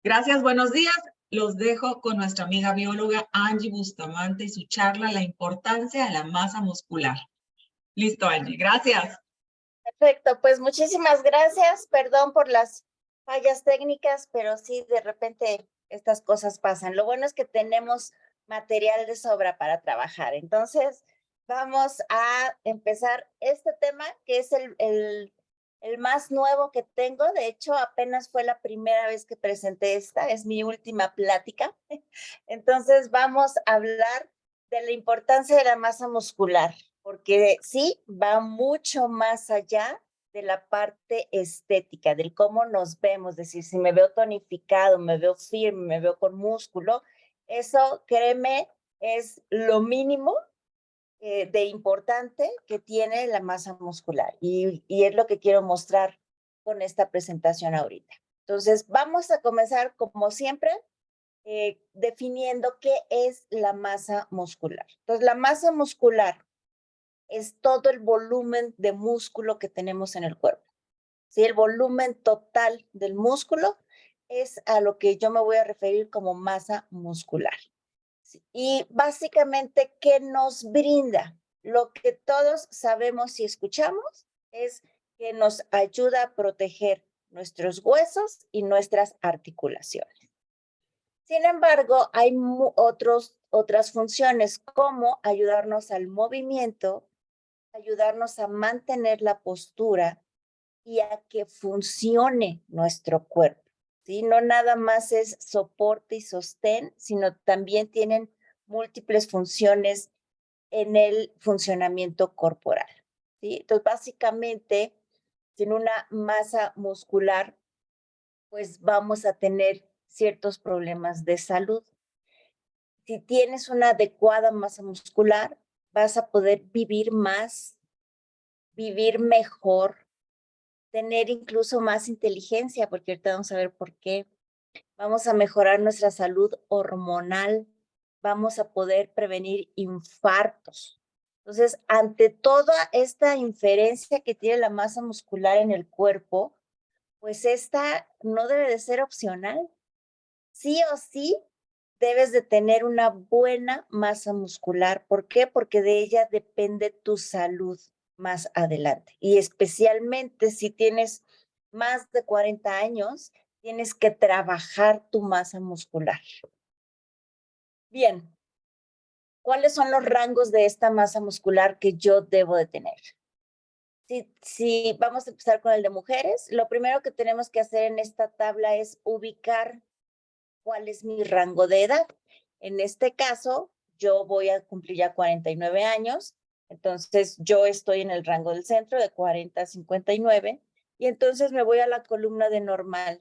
Gracias, buenos días. Los dejo con nuestra amiga bióloga Angie Bustamante y su charla La importancia de la masa muscular. Listo, Angie, gracias. Perfecto, pues muchísimas gracias. Perdón por las fallas técnicas, pero sí, de repente estas cosas pasan. Lo bueno es que tenemos material de sobra para trabajar. Entonces, vamos a empezar este tema, que es el más nuevo que tengo. De hecho, apenas fue la primera vez que presenté esta, es mi última plática. Entonces, vamos a hablar de la importancia de la masa muscular, porque sí, va mucho más allá de la parte estética, del cómo nos vemos, es decir, si me veo tonificado, me veo firme, me veo con músculo, eso, créeme, es lo mínimo de importante que tiene la masa muscular y es lo que quiero mostrar con esta presentación ahorita. Entonces, vamos a comenzar como siempre definiendo qué es la masa muscular. Entonces, la masa muscular es todo el volumen de músculo que tenemos en el cuerpo. ¿Sí? El volumen total del músculo es a lo que yo me voy a referir como masa muscular. ¿Sí? Y básicamente, ¿qué nos brinda? Lo que todos sabemos y escuchamos es que nos ayuda a proteger nuestros huesos y nuestras articulaciones. Sin embargo, hay otras funciones como ayudarnos al movimiento, ayudarnos a mantener la postura y a que funcione nuestro cuerpo. ¿Sí? No nada más es soporte y sostén, sino también tienen múltiples funciones en el funcionamiento corporal. ¿Sí? Entonces, básicamente, sin una masa muscular, pues vamos a tener ciertos problemas de salud. Si tienes una adecuada masa muscular, vas a poder vivir más, vivir mejor, tener incluso más inteligencia, porque ahorita vamos a ver por qué. Vamos a mejorar nuestra salud hormonal, vamos a poder prevenir infartos. Entonces, ante toda esta inferencia que tiene la masa muscular en el cuerpo, pues esta no debe de ser opcional. Sí o sí debes de tener una buena masa muscular. ¿Por qué? Porque de ella depende tu salud más adelante. Y especialmente si tienes más de 40 años, tienes que trabajar tu masa muscular. Bien, ¿cuáles son los rangos de esta masa muscular que yo debo de tener? Si vamos a empezar con el de mujeres, lo primero que tenemos que hacer en esta tabla es ubicar cuál es mi rango de edad. En este caso, yo voy a cumplir ya 49 años, entonces yo estoy en el rango del centro de 40 a 59 y entonces me voy a la columna de normal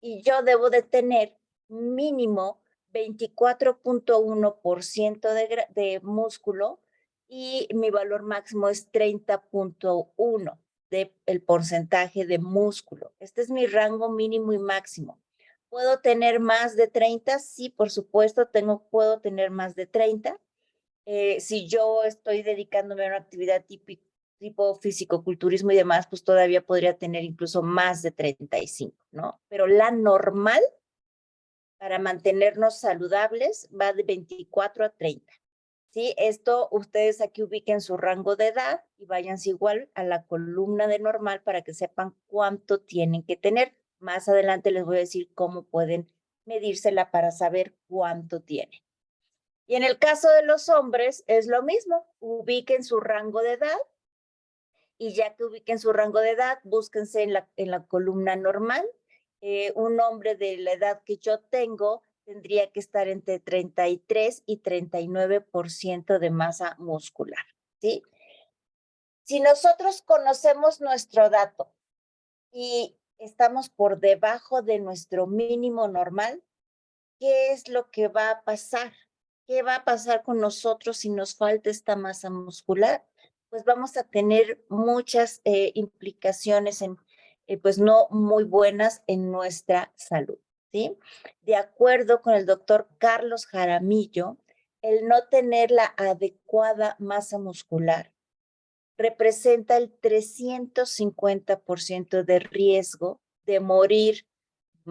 y yo debo de tener mínimo 24.1% de músculo y mi valor máximo es 30.1 del porcentaje de músculo. Este es mi rango mínimo y máximo. ¿Puedo tener más de 30? Sí, por supuesto, puedo tener más de 30. Si yo estoy dedicándome a una actividad tipo fisicoculturismo y demás, pues todavía podría tener incluso más de 35, ¿no? Pero la normal para mantenernos saludables va de 24 a 30. ¿Sí? Esto ustedes aquí ubiquen su rango de edad y váyanse igual a la columna de normal para que sepan cuánto tienen que tener. Más adelante les voy a decir cómo pueden medírsela para saber cuánto tienen. Y en el caso de los hombres es lo mismo, ubiquen su rango de edad y ya que ubiquen su rango de edad, búsquense en la columna normal. Un hombre de la edad que yo tengo tendría que estar entre 33 y 39% de masa muscular, ¿sí? Si nosotros conocemos nuestro dato y estamos por debajo de nuestro mínimo normal, ¿qué es lo que va a pasar? ¿Qué va a pasar con nosotros si nos falta esta masa muscular? Pues vamos a tener muchas implicaciones pues no muy buenas en nuestra salud, ¿sí? De acuerdo con el doctor Carlos Jaramillo, el no tener la adecuada masa muscular representa el 350% de riesgo de morir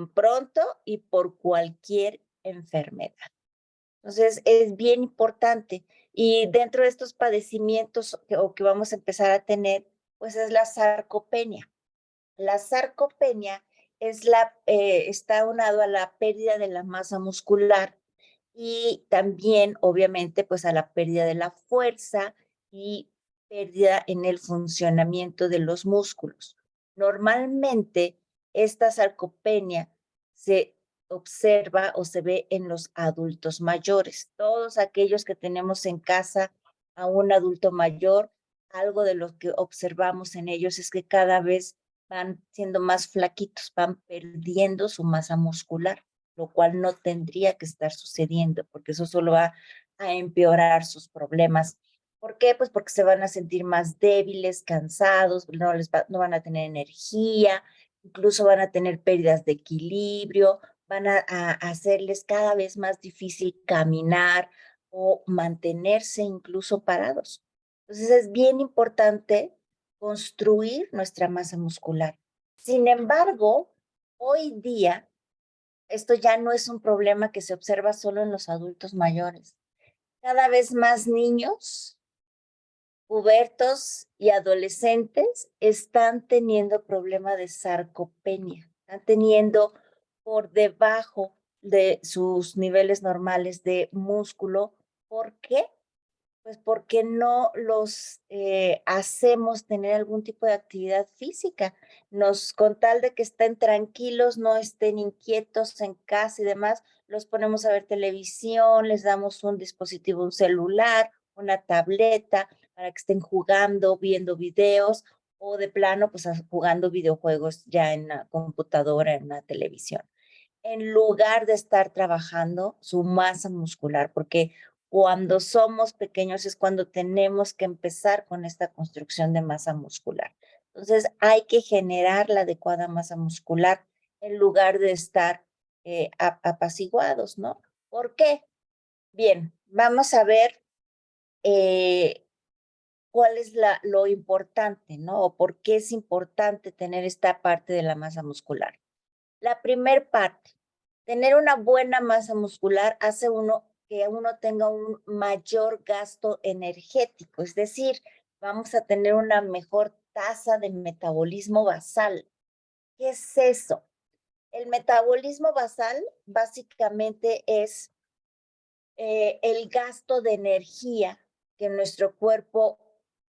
pronto y por cualquier enfermedad. Entonces, es bien importante. Y dentro de estos padecimientos que vamos a empezar a tener, pues es la sarcopenia. La sarcopenia está unado a la pérdida de la masa muscular y también, obviamente, pues a la pérdida de la fuerza y pérdida en el funcionamiento de los músculos. Normalmente, esta sarcopenia se observa o se ve en los adultos mayores. Todos aquellos que tenemos en casa a un adulto mayor, algo de lo que observamos en ellos es que cada vez van siendo más flaquitos, van perdiendo su masa muscular, lo cual no tendría que estar sucediendo, porque eso solo va a empeorar sus problemas. ¿Por qué? Pues porque se van a sentir más débiles, cansados, no van a tener energía, incluso van a tener pérdidas de equilibrio, van a hacerles cada vez más difícil caminar o mantenerse incluso parados. Entonces es bien importante construir nuestra masa muscular. Sin embargo, hoy día esto ya no es un problema que se observa solo en los adultos mayores. Cada vez más niños, pubertos y adolescentes están teniendo problema de sarcopenia, están teniendo por debajo de sus niveles normales de músculo. ¿Por qué? Pues porque no los hacemos tener algún tipo de actividad física. Con tal de que estén tranquilos, no estén inquietos en casa y demás, los ponemos a ver televisión, les damos un dispositivo, un celular, una tableta, para que estén jugando, viendo videos, o de plano, pues jugando videojuegos ya en la computadora, en la televisión, en lugar de estar trabajando su masa muscular, porque cuando somos pequeños es cuando tenemos que empezar con esta construcción de masa muscular. Entonces, hay que generar la adecuada masa muscular en lugar de estar apaciguados, ¿no? ¿Por qué? Bien, vamos a ver cuál es lo importante, ¿no? O por qué es importante tener esta parte de la masa muscular. La primer parte, tener una buena masa muscular hace que uno tenga un mayor gasto energético, es decir, vamos a tener una mejor tasa de metabolismo basal. ¿Qué es eso? El metabolismo basal básicamente es el gasto de energía que nuestro cuerpo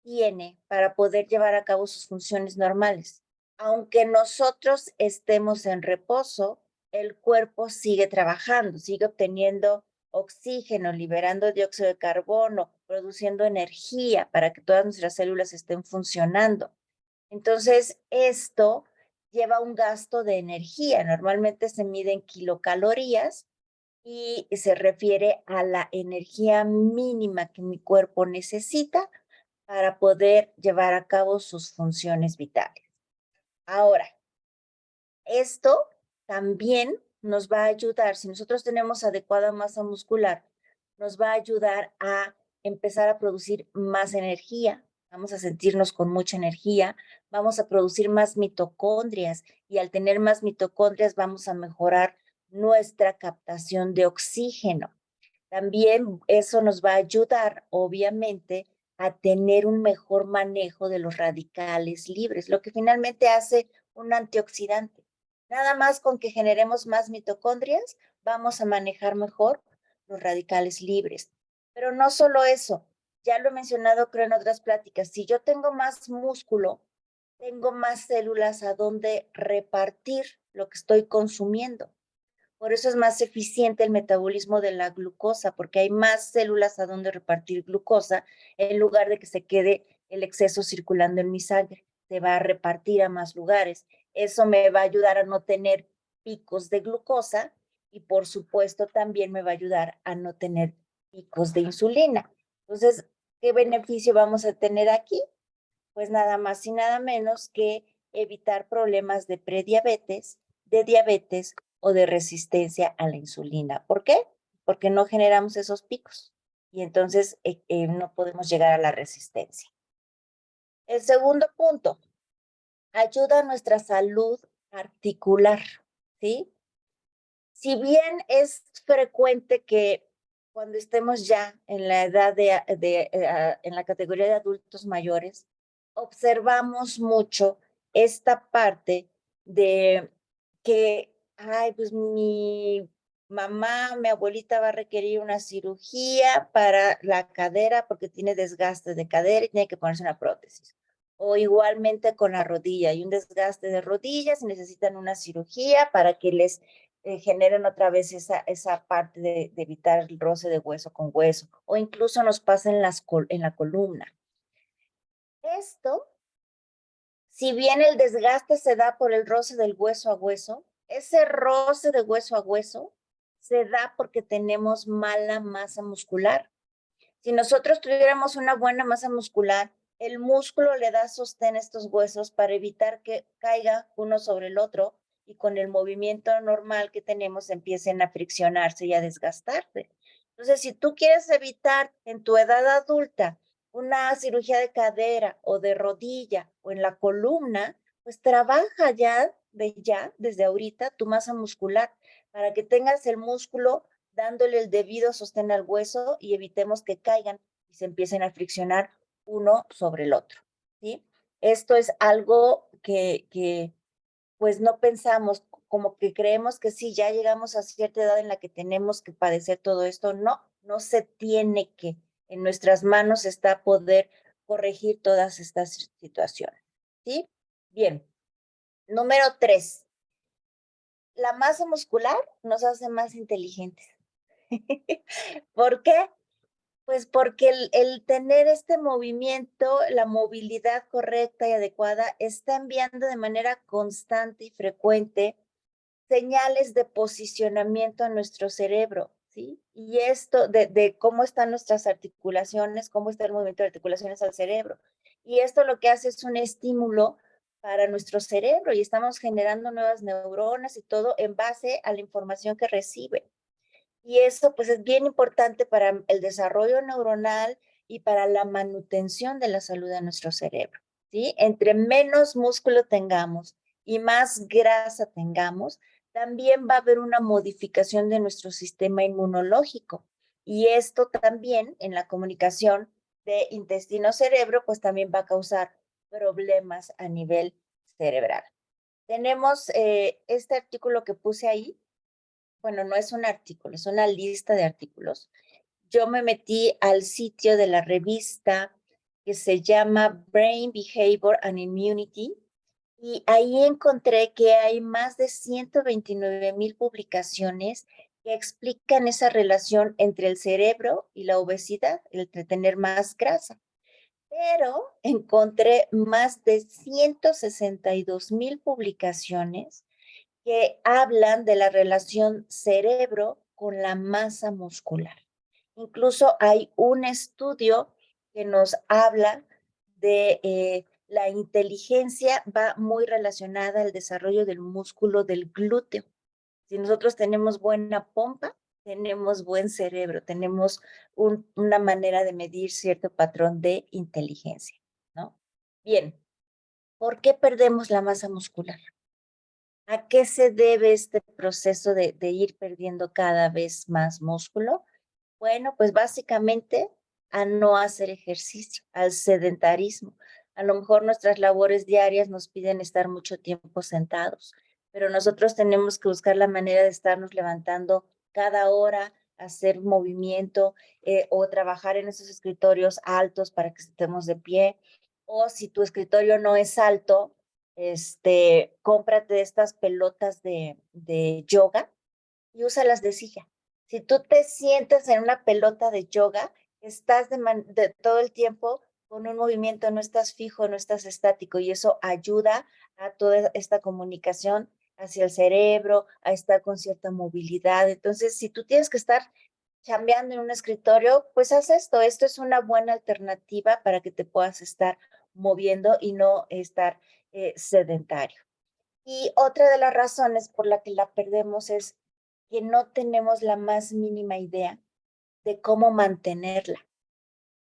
tiene para poder llevar a cabo sus funciones normales. Aunque nosotros estemos en reposo, el cuerpo sigue trabajando, sigue obteniendo oxígeno, liberando dióxido de carbono, produciendo energía para que todas nuestras células estén funcionando. Entonces, esto lleva un gasto de energía. Normalmente se mide en kilocalorías y se refiere a la energía mínima que mi cuerpo necesita para poder llevar a cabo sus funciones vitales. Ahora, esto también nos va a ayudar, si nosotros tenemos adecuada masa muscular, nos va a ayudar a empezar a producir más energía, vamos a sentirnos con mucha energía, vamos a producir más mitocondrias y al tener más mitocondrias vamos a mejorar nuestra captación de oxígeno. También eso nos va a ayudar, obviamente, a tener un mejor manejo de los radicales libres, lo que finalmente hace un antioxidante. Nada más con que generemos más mitocondrias, vamos a manejar mejor los radicales libres. Pero no solo eso, ya lo he mencionado creo en otras pláticas, si yo tengo más músculo, tengo más células a donde repartir lo que estoy consumiendo. Por eso es más eficiente el metabolismo de la glucosa, porque hay más células a donde repartir glucosa en lugar de que se quede el exceso circulando en mi sangre. Se va a repartir a más lugares. Eso me va a ayudar a no tener picos de glucosa y por supuesto también me va a ayudar a no tener picos de insulina. Entonces, ¿qué beneficio vamos a tener aquí? Pues nada más y nada menos que evitar problemas de prediabetes, de diabetes o de resistencia a la insulina. ¿Por qué? Porque no generamos esos picos y entonces no podemos llegar a la resistencia. El segundo punto, ayuda a nuestra salud articular, ¿sí? Si bien es frecuente que cuando estemos ya en la edad en la categoría de adultos mayores, observamos mucho esta parte de que, ay, pues mi mamá, mi abuelita va a requerir una cirugía para la cadera porque tiene desgaste de cadera y tiene que ponerse una prótesis. O igualmente con la rodilla, hay un desgaste de rodillas y necesitan una cirugía para que les generen otra vez esa parte de evitar el roce de hueso con hueso, o incluso nos pasa en la columna. Esto, si bien el desgaste se da por el roce del hueso a hueso, ese roce de hueso a hueso se da porque tenemos mala masa muscular. Si nosotros tuviéramos una buena masa muscular, el músculo le da sostén a estos huesos para evitar que caiga uno sobre el otro y con el movimiento normal que tenemos empiecen a friccionarse y a desgastarse. Entonces, si tú quieres evitar en tu edad adulta una cirugía de cadera o de rodilla o en la columna, pues trabaja desde ahorita tu masa muscular para que tengas el músculo dándole el debido sostén al hueso y evitemos que caigan y se empiecen a friccionar uno sobre el otro, ¿sí? Esto es algo que pues no pensamos, como que creemos que sí, ya llegamos a cierta edad en la que tenemos que padecer todo esto. No, no se tiene que. En nuestras manos está poder corregir todas estas situaciones, ¿sí? Bien, número 3. La masa muscular nos hace más inteligentes. ¿Por qué? Pues porque el tener este movimiento, la movilidad correcta y adecuada, está enviando de manera constante y frecuente señales de posicionamiento a nuestro cerebro, ¿sí? Y esto de cómo están nuestras articulaciones, cómo está el movimiento de articulaciones al cerebro. Y esto lo que hace es un estímulo para nuestro cerebro y estamos generando nuevas neuronas y todo en base a la información que recibe. Y eso pues es bien importante para el desarrollo neuronal y para la manutención de la salud de nuestro cerebro, ¿sí? Entre menos músculo tengamos y más grasa tengamos, también va a haber una modificación de nuestro sistema inmunológico. Y esto también en la comunicación de intestino-cerebro, pues también va a causar problemas a nivel cerebral. Tenemos este artículo que puse ahí, bueno, no es un artículo, es una lista de artículos. Yo me metí al sitio de la revista que se llama Brain Behavior and Immunity y ahí encontré que hay más de 129,000 publicaciones que explican esa relación entre el cerebro y la obesidad, entre tener más grasa. Pero encontré más de 162,000 publicaciones que hablan de la relación cerebro con la masa muscular. Incluso hay un estudio que nos habla de la inteligencia va muy relacionada al desarrollo del músculo del glúteo. Si nosotros tenemos buena pompa, tenemos buen cerebro, tenemos una manera de medir cierto patrón de inteligencia, ¿no? Bien, ¿por qué perdemos la masa muscular? ¿A qué se debe este proceso de ir perdiendo cada vez más músculo? Bueno, pues básicamente a no hacer ejercicio, al sedentarismo. A lo mejor nuestras labores diarias nos piden estar mucho tiempo sentados, pero nosotros tenemos que buscar la manera de estarnos levantando cada hora, hacer movimiento o trabajar en esos escritorios altos para que estemos de pie. O si tu escritorio no es alto, cómprate estas pelotas de yoga y úsalas de silla. Si tú te sientas en una pelota de yoga, estás de todo el tiempo con un movimiento, no estás fijo, no estás estático y eso ayuda a toda esta comunicación hacia el cerebro, a estar con cierta movilidad. Entonces, si tú tienes que estar chambeando en un escritorio, pues haz esto. Esto es una buena alternativa para que te puedas estar moviendo y no estar sedentario. Y otra de las razones por la que la perdemos es que no tenemos la más mínima idea de cómo mantenerla.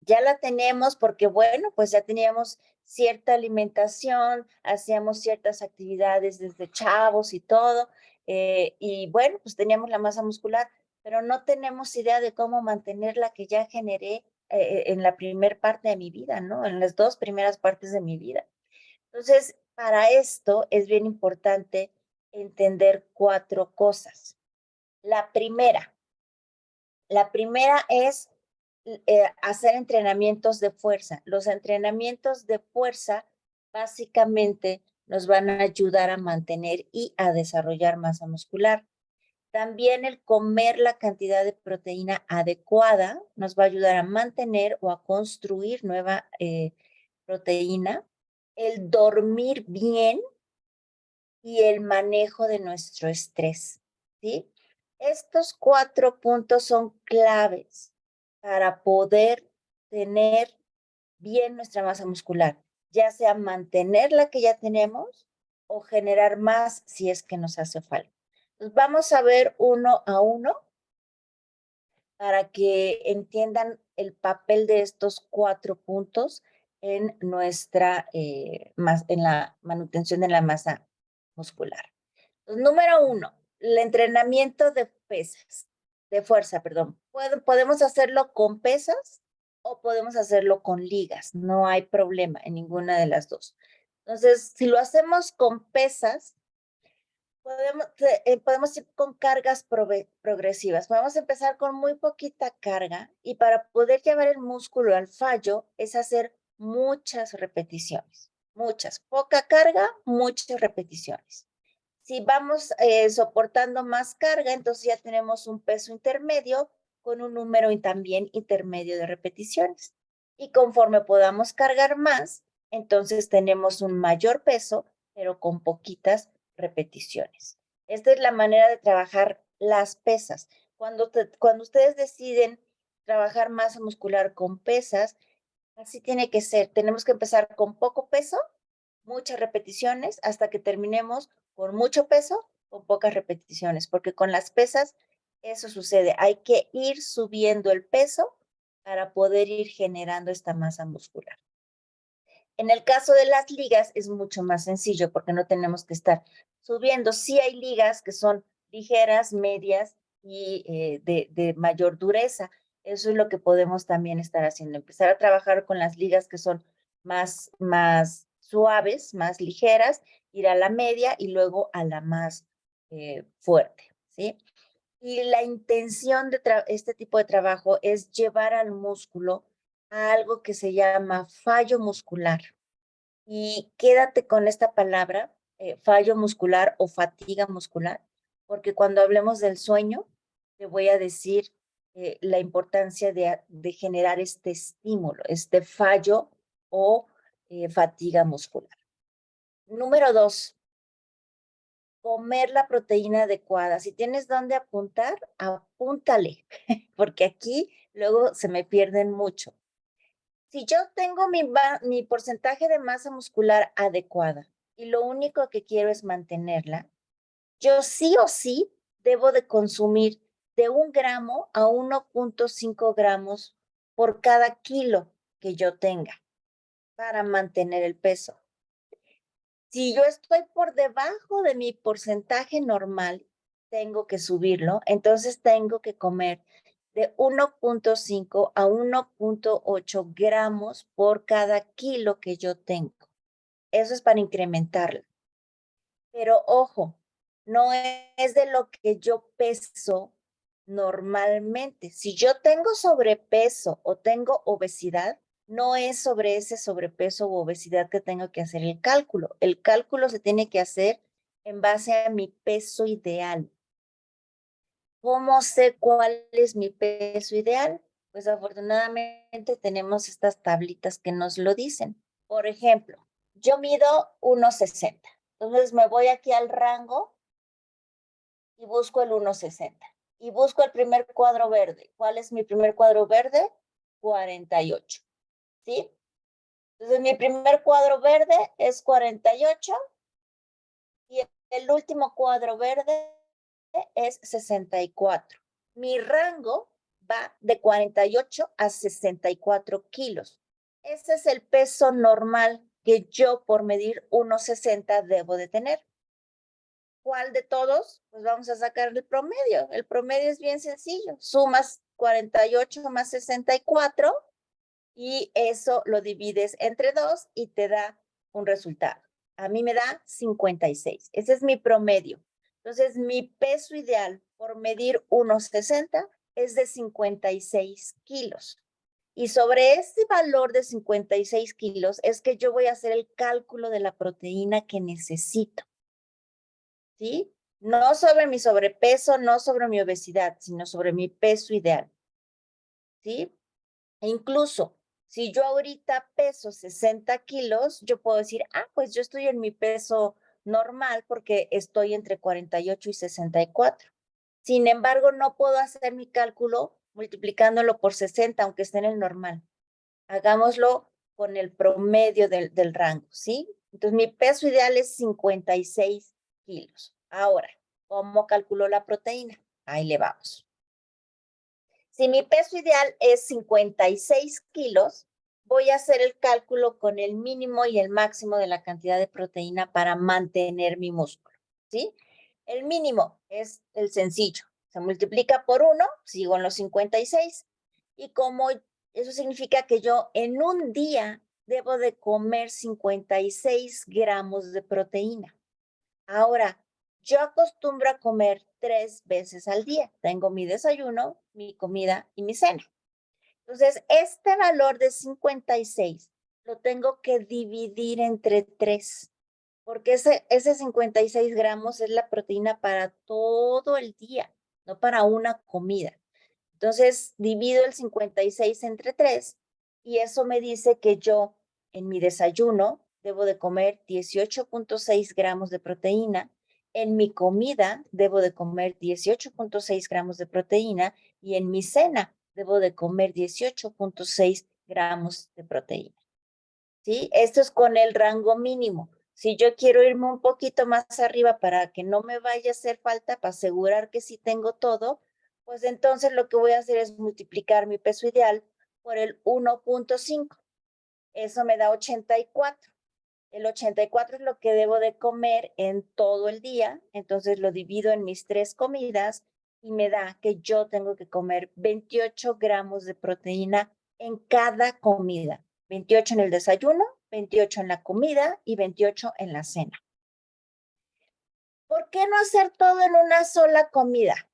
Ya la tenemos porque, bueno, pues ya teníamos cierta alimentación, hacíamos ciertas actividades desde chavos y todo, Y bueno, pues teníamos la masa muscular, pero no tenemos idea de cómo mantener la que ya generé en la primera parte de mi vida, ¿no? En las 2 primeras partes de mi vida. Entonces, para esto es bien importante entender 4 cosas. La primera es hacer entrenamientos de fuerza. Los entrenamientos de fuerza básicamente nos van a ayudar a mantener y a desarrollar masa muscular. También el comer la cantidad de proteína adecuada nos va a ayudar a mantener o a construir nueva proteína. El dormir bien y el manejo de nuestro estrés, ¿sí? Estos 4 puntos son claves para poder tener bien nuestra masa muscular, ya sea mantener la que ya tenemos o generar más si es que nos hace falta. Entonces, vamos a ver uno a uno para que entiendan el papel de estos 4 puntos en nuestra, en la manutención de la masa muscular. Entonces, número 1, el entrenamiento de pesas, de fuerza, perdón. Podemos hacerlo con pesas o podemos hacerlo con ligas. No hay problema en ninguna de las dos. Entonces, si lo hacemos con pesas, podemos ir con cargas progresivas. Podemos empezar con muy poquita carga y para poder llevar el músculo al fallo es hacer muchas repeticiones. Muchas. Poca carga, muchas repeticiones. Si vamos soportando más carga, entonces ya tenemos un peso intermedio con un número también intermedio de repeticiones. Y conforme podamos cargar más, entonces tenemos un mayor peso, pero con poquitas repeticiones. Esta es la manera de trabajar las pesas. Cuando ustedes deciden trabajar masa muscular con pesas, así tiene que ser. Tenemos que empezar con poco peso, muchas repeticiones, hasta que terminemos con mucho peso, con pocas repeticiones, porque con las pesas eso sucede. Hay que ir subiendo el peso para poder ir generando esta masa muscular. En el caso de las ligas es mucho más sencillo porque no tenemos que estar subiendo. Sí hay ligas que son ligeras, medias y de mayor dureza. Eso es lo que podemos también estar haciendo. Empezar a trabajar con las ligas que son más suaves, más ligeras, ir a la media y luego a la más fuerte, ¿sí? Y la intención de este tipo de trabajo es llevar al músculo a algo que se llama fallo muscular. Y quédate con esta palabra, fallo muscular o fatiga muscular, porque cuando hablemos del sueño, te voy a decir la importancia de generar este estímulo, este fallo o fatiga muscular. Número 2, comer la proteína adecuada. Si tienes dónde apuntar, apúntale, porque aquí luego se me pierden mucho. Si yo tengo mi porcentaje de masa muscular adecuada y lo único que quiero es mantenerla, yo sí o sí debo de consumir de 1 gramo a 1.5 gramos por cada kilo que yo tenga para mantener el peso. Si yo estoy por debajo de mi porcentaje normal, tengo que subirlo, entonces tengo que comer de 1.5 a 1.8 gramos por cada kilo que yo tengo. Eso es para incrementarla. Pero ojo, no es de lo que yo peso normalmente. Si yo tengo sobrepeso o tengo obesidad, no es sobre ese sobrepeso u obesidad que tengo que hacer el cálculo. El cálculo se tiene que hacer en base a mi peso ideal. ¿Cómo sé cuál es mi peso ideal? Pues afortunadamente tenemos estas tablitas que nos lo dicen. Por ejemplo, yo mido 1.60. Entonces me voy aquí al rango y busco el 1.60. Y busco el primer cuadro verde. ¿Cuál es mi primer cuadro verde? 48. ¿Sí? Entonces mi primer cuadro verde es 48 y el último cuadro verde es 64. Mi rango va de 48 a 64 kilos. Ese es el peso normal que yo por medir 1.60 debo de tener. ¿Cuál de todos? Pues vamos a sacar el promedio. El promedio es bien sencillo. Sumas 48 más 64 y eso lo divides entre 2 y te da un resultado. A mí me da 56. Ese es mi promedio. Entonces, mi peso ideal por medir 1,60 es de 56 kilos. Y sobre ese valor de 56 kilos es que yo voy a hacer el cálculo de la proteína que necesito. ¿Sí? No sobre mi sobrepeso, no sobre mi obesidad, sino sobre mi peso ideal. ¿Sí? E incluso, si yo ahorita peso 60 kilos, yo puedo decir, pues yo estoy en mi peso normal porque estoy entre 48 y 64. Sin embargo, no puedo hacer mi cálculo multiplicándolo por 60, aunque esté en el normal. Hagámoslo con el promedio del rango, ¿sí? Entonces, mi peso ideal es 56 kilos. Ahora, ¿cómo calculo la proteína? Ahí le vamos. Si mi peso ideal es 56 kilos, voy a hacer el cálculo con el mínimo y el máximo de la cantidad de proteína para mantener mi músculo, ¿sí? El mínimo es el sencillo. Se multiplica por 1, sigo en los 56. Y como eso significa que yo en un día debo de comer 56 gramos de proteína. Ahora, yo acostumbro a comer 3 veces al día. Tengo mi desayuno, mi comida y mi cena. Entonces, este valor de 56 lo tengo que dividir entre 3, porque ese 56 gramos es la proteína para todo el día, no para una comida. Entonces, divido el 56 entre 3 y eso me dice que yo en mi desayuno debo de comer 18,6 gramos de proteína, en mi comida debo de comer 18,6 gramos de proteína y en mi cena debo de comer 18,6 gramos de proteína. ¿Sí? Esto es con el rango mínimo. Si yo quiero irme un poquito más arriba para que no me vaya a hacer falta, para asegurar que sí tengo todo, pues entonces lo que voy a hacer es multiplicar mi peso ideal por el 1,5. Eso me da 84. El 84 es lo que debo de comer en todo el día, entonces lo divido en mis 3 comidas y me da que yo tengo que comer 28 gramos de proteína en cada comida. 28 en el desayuno, 28 en la comida y 28 en la cena. ¿Por qué no hacer todo en una sola comida?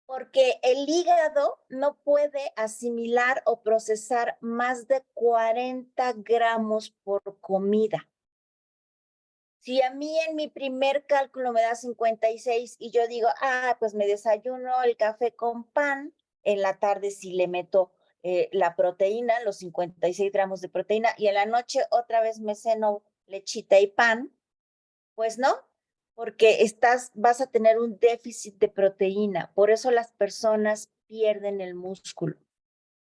Porque el hígado no puede asimilar o procesar más de 40 gramos por comida. Si a mí en mi primer cálculo me da 56 y yo digo, pues me desayuno el café con pan, en la tarde sí le meto la proteína, los 56 gramos de proteína, y en la noche otra vez me ceno lechita y pan, pues no, porque vas a tener un déficit de proteína. Por eso las personas pierden el músculo,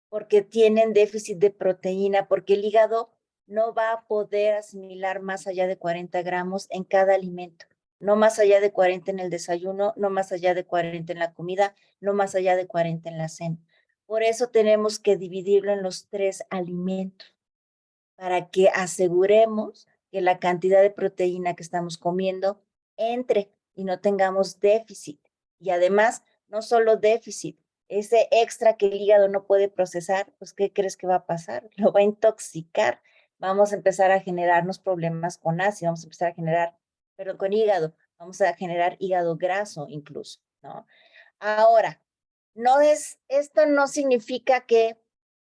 porque tienen déficit de proteína, porque el hígado no va a poder asimilar más allá de 40 gramos en cada alimento, no más allá de 40 en el desayuno, no más allá de 40 en la comida, no más allá de 40 en la cena. Por eso tenemos que dividirlo en los 3 alimentos, para que aseguremos que la cantidad de proteína que estamos comiendo entre y no tengamos déficit. Y además, no solo déficit, ese extra que el hígado no puede procesar, pues ¿qué crees que va a pasar? Lo va a intoxicar. Vamos a empezar a generarnos problemas con ácido, vamos a empezar a generar, pero con hígado, vamos a generar hígado graso incluso, ¿no? Ahora, esto no significa que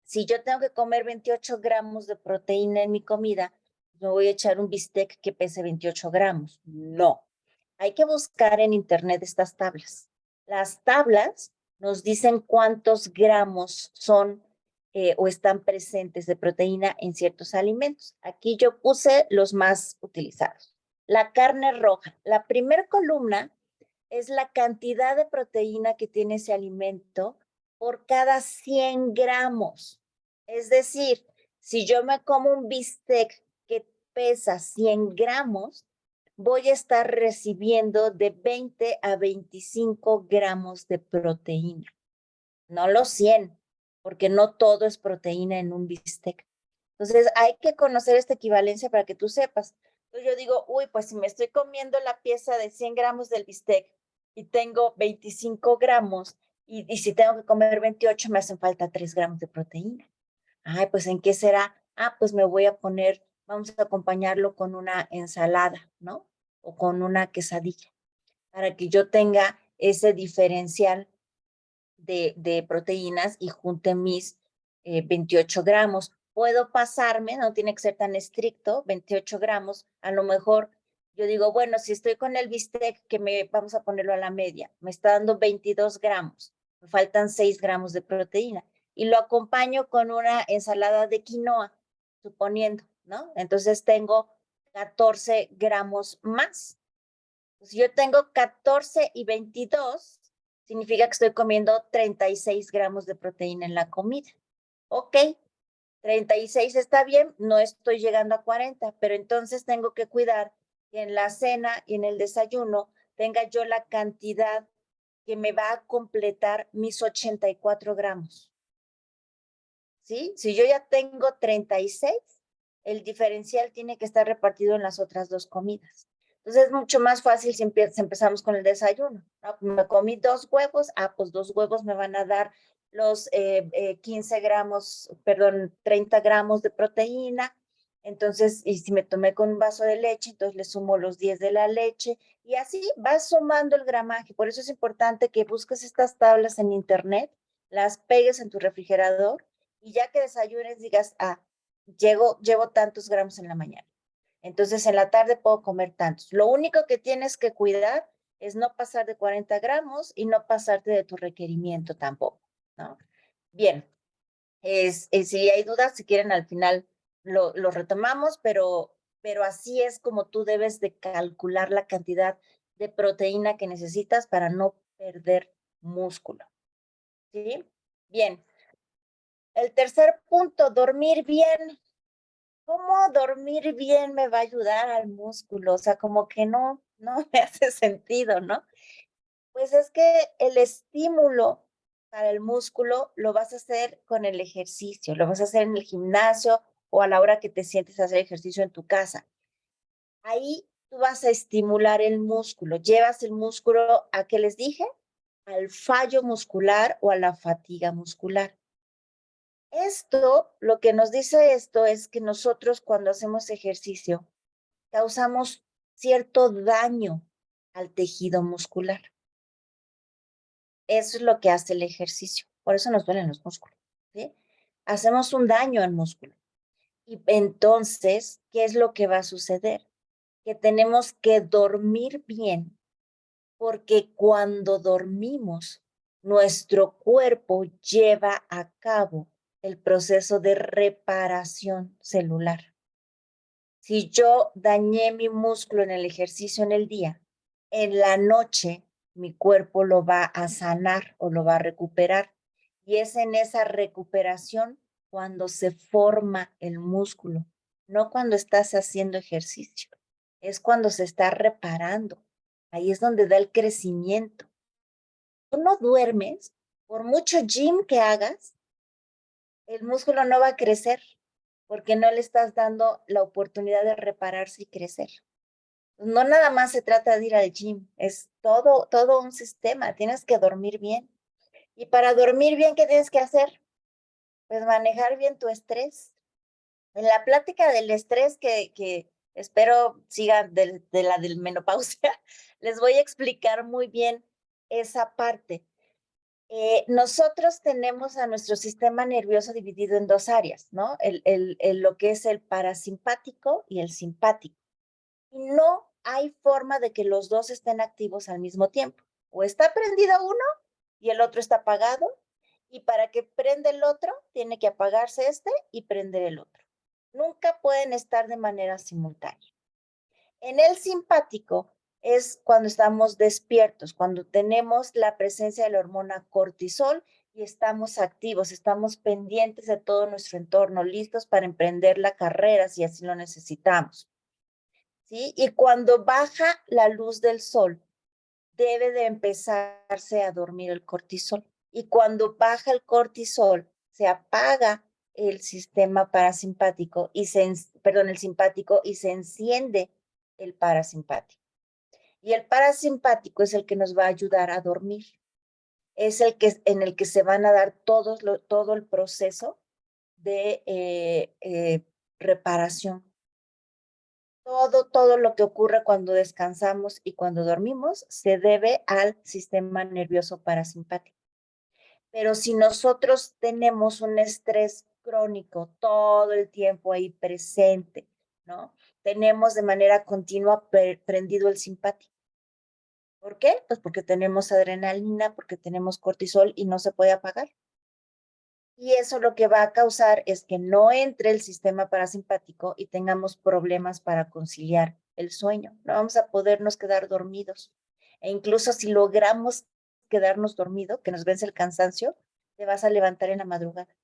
si yo tengo que comer 28 gramos de proteína en mi comida, me voy a echar un bistec que pese 28 gramos. No, hay que buscar en internet estas tablas. Las tablas nos dicen cuántos gramos son o están presentes de proteína en ciertos alimentos. Aquí yo puse los más utilizados. La carne roja, la primera columna es la cantidad de proteína que tiene ese alimento por cada 100 gramos. Es decir, si yo me como un bistec que pesa 100 gramos, voy a estar recibiendo de 20 a 25 gramos de proteína. No los 100, porque no todo es proteína en un bistec. Entonces, hay que conocer esta equivalencia para que tú sepas. Entonces yo digo, uy, pues si me estoy comiendo la pieza de 100 gramos del bistec y tengo 25 gramos, y si tengo que comer 28, me hacen falta 3 gramos de proteína. Ay, pues ¿en qué será? Ah, pues me voy a poner, vamos a acompañarlo con una ensalada, ¿no? O con una quesadilla, para que yo tenga ese diferencial de proteínas y junte mis 28 gramos. Puedo pasarme, no tiene que ser tan estricto, 28 gramos. A lo mejor yo digo, bueno, si estoy con el bistec, vamos a ponerlo a la media, me está dando 22 gramos, me faltan 6 gramos de proteína. Y lo acompaño con una ensalada de quinoa, suponiendo, ¿no? Entonces tengo 14 gramos más. Si yo tengo 14 y 22, significa que estoy comiendo 36 gramos de proteína en la comida. Ok, 36 está bien, no estoy llegando a 40, pero entonces tengo que cuidar que en la cena y en el desayuno tenga yo la cantidad que me va a completar mis 84 gramos. ¿Sí? Si yo ya tengo 36, el diferencial tiene que estar repartido en las otras dos comidas. Entonces es mucho más fácil si empezamos con el desayuno, ¿no? Me comí 2 huevos, pues 2 huevos me van a dar los 15 gramos, perdón, 30 gramos de proteína. Entonces, y si me tomé con un vaso de leche, entonces le sumo los 10 de la leche y así vas sumando el gramaje. Por eso es importante que busques estas tablas en internet, las pegues en tu refrigerador y ya que desayunes digas, llevo tantos gramos en la mañana. Entonces en la tarde puedo comer tantos. Lo único que tienes que cuidar es no pasar de 40 gramos y no pasarte de tu requerimiento tampoco, ¿no? Bien, si hay dudas, si quieren al final lo retomamos, pero así es como tú debes de calcular la cantidad de proteína que necesitas para no perder músculo, ¿sí? Bien. El tercer punto, dormir bien. ¿Cómo dormir bien me va a ayudar al músculo? O sea, como que no me hace sentido, ¿no? Pues es que el estímulo para el músculo lo vas a hacer con el ejercicio, lo vas a hacer en el gimnasio o a la hora que te sientes a hacer ejercicio en tu casa. Ahí tú vas a estimular el músculo, llevas el músculo a, ¿qué les dije? Al fallo muscular o a la fatiga muscular. Lo que nos dice esto es que nosotros cuando hacemos ejercicio causamos cierto daño al tejido muscular. Eso es lo que hace el ejercicio. Por eso nos duelen los músculos, ¿sí? Hacemos un daño al músculo. Y entonces, ¿qué es lo que va a suceder? Que tenemos que dormir bien, porque cuando dormimos, nuestro cuerpo lleva a cabo el proceso de reparación celular. Si yo dañé mi músculo en el ejercicio en el día, en la noche mi cuerpo lo va a sanar o lo va a recuperar. Y es en esa recuperación cuando se forma el músculo, no cuando estás haciendo ejercicio, es cuando se está reparando. Ahí es donde da el crecimiento. Tú no duermes, por mucho gym que hagas, el músculo no va a crecer porque no le estás dando la oportunidad de repararse y crecer. No nada más se trata de ir al gym, es todo un sistema, tienes que dormir bien. Y para dormir bien, ¿qué tienes que hacer? Pues manejar bien tu estrés. En la plática del estrés que espero sigan de la del menopausia, les voy a explicar muy bien esa parte. Nosotros tenemos a nuestro sistema nervioso dividido en dos áreas, ¿no? Lo que es el parasimpático y el simpático. Y no hay forma de que los dos estén activos al mismo tiempo. O está prendido uno y el otro está apagado, y para que prenda el otro, tiene que apagarse este y prender el otro. Nunca pueden estar de manera simultánea. En el simpático es cuando estamos despiertos, cuando tenemos la presencia de la hormona cortisol y estamos activos, estamos pendientes de todo nuestro entorno, listos para emprender la carrera si así lo necesitamos. ¿Sí? Y cuando baja la luz del sol, debe de empezarse a dormir el cortisol. Y cuando baja el cortisol, se apaga el sistema parasimpático el simpático y se enciende el parasimpático. Y el parasimpático es el que nos va a ayudar a dormir. Es el que, en el que se van a dar todo el proceso de reparación. Todo lo que ocurre cuando descansamos y cuando dormimos se debe al sistema nervioso parasimpático. Pero si nosotros tenemos un estrés crónico todo el tiempo ahí presente, ¿no? Tenemos de manera continua prendido el simpático. ¿Por qué? Pues porque tenemos adrenalina, porque tenemos cortisol y no se puede apagar. Y eso lo que va a causar es que no entre el sistema parasimpático y tengamos problemas para conciliar el sueño. No vamos a podernos quedar dormidos. E incluso si logramos quedarnos dormidos, que nos vence el cansancio, te vas a levantar en la madrugada.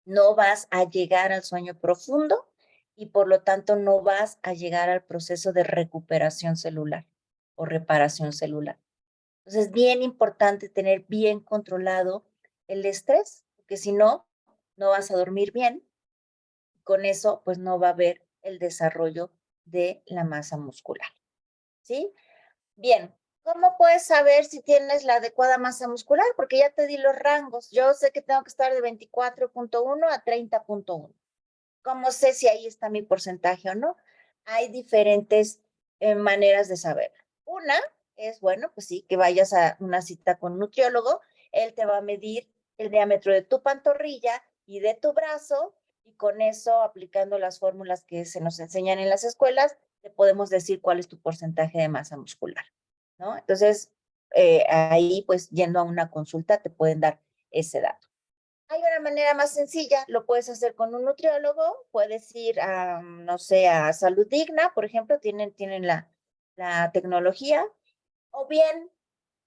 No vas a llegar al sueño profundo y por lo tanto no vas a llegar al proceso de recuperación celular o reparación celular. Entonces es bien importante tener bien controlado el estrés, porque si no, no vas a dormir bien. Con eso, pues no va a haber el desarrollo de la masa muscular. ¿Sí? Bien, ¿cómo puedes saber si tienes la adecuada masa muscular? Porque ya te di los rangos. Yo sé que tengo que estar de 24.1 a 30.1. ¿Cómo sé si ahí está mi porcentaje o no? Hay diferentes maneras de saberlo. Una es, bueno, pues sí, que vayas a una cita con un nutriólogo. Él te va a medir el diámetro de tu pantorrilla y de tu brazo y con eso, aplicando las fórmulas que se nos enseñan en las escuelas, te podemos decir cuál es tu porcentaje de masa muscular, ¿no? Entonces, ahí pues yendo a una consulta te pueden dar ese dato. Hay una manera más sencilla, lo puedes hacer con un nutriólogo, puedes ir a, no sé, a Salud Digna, por ejemplo, tienen la tecnología, o bien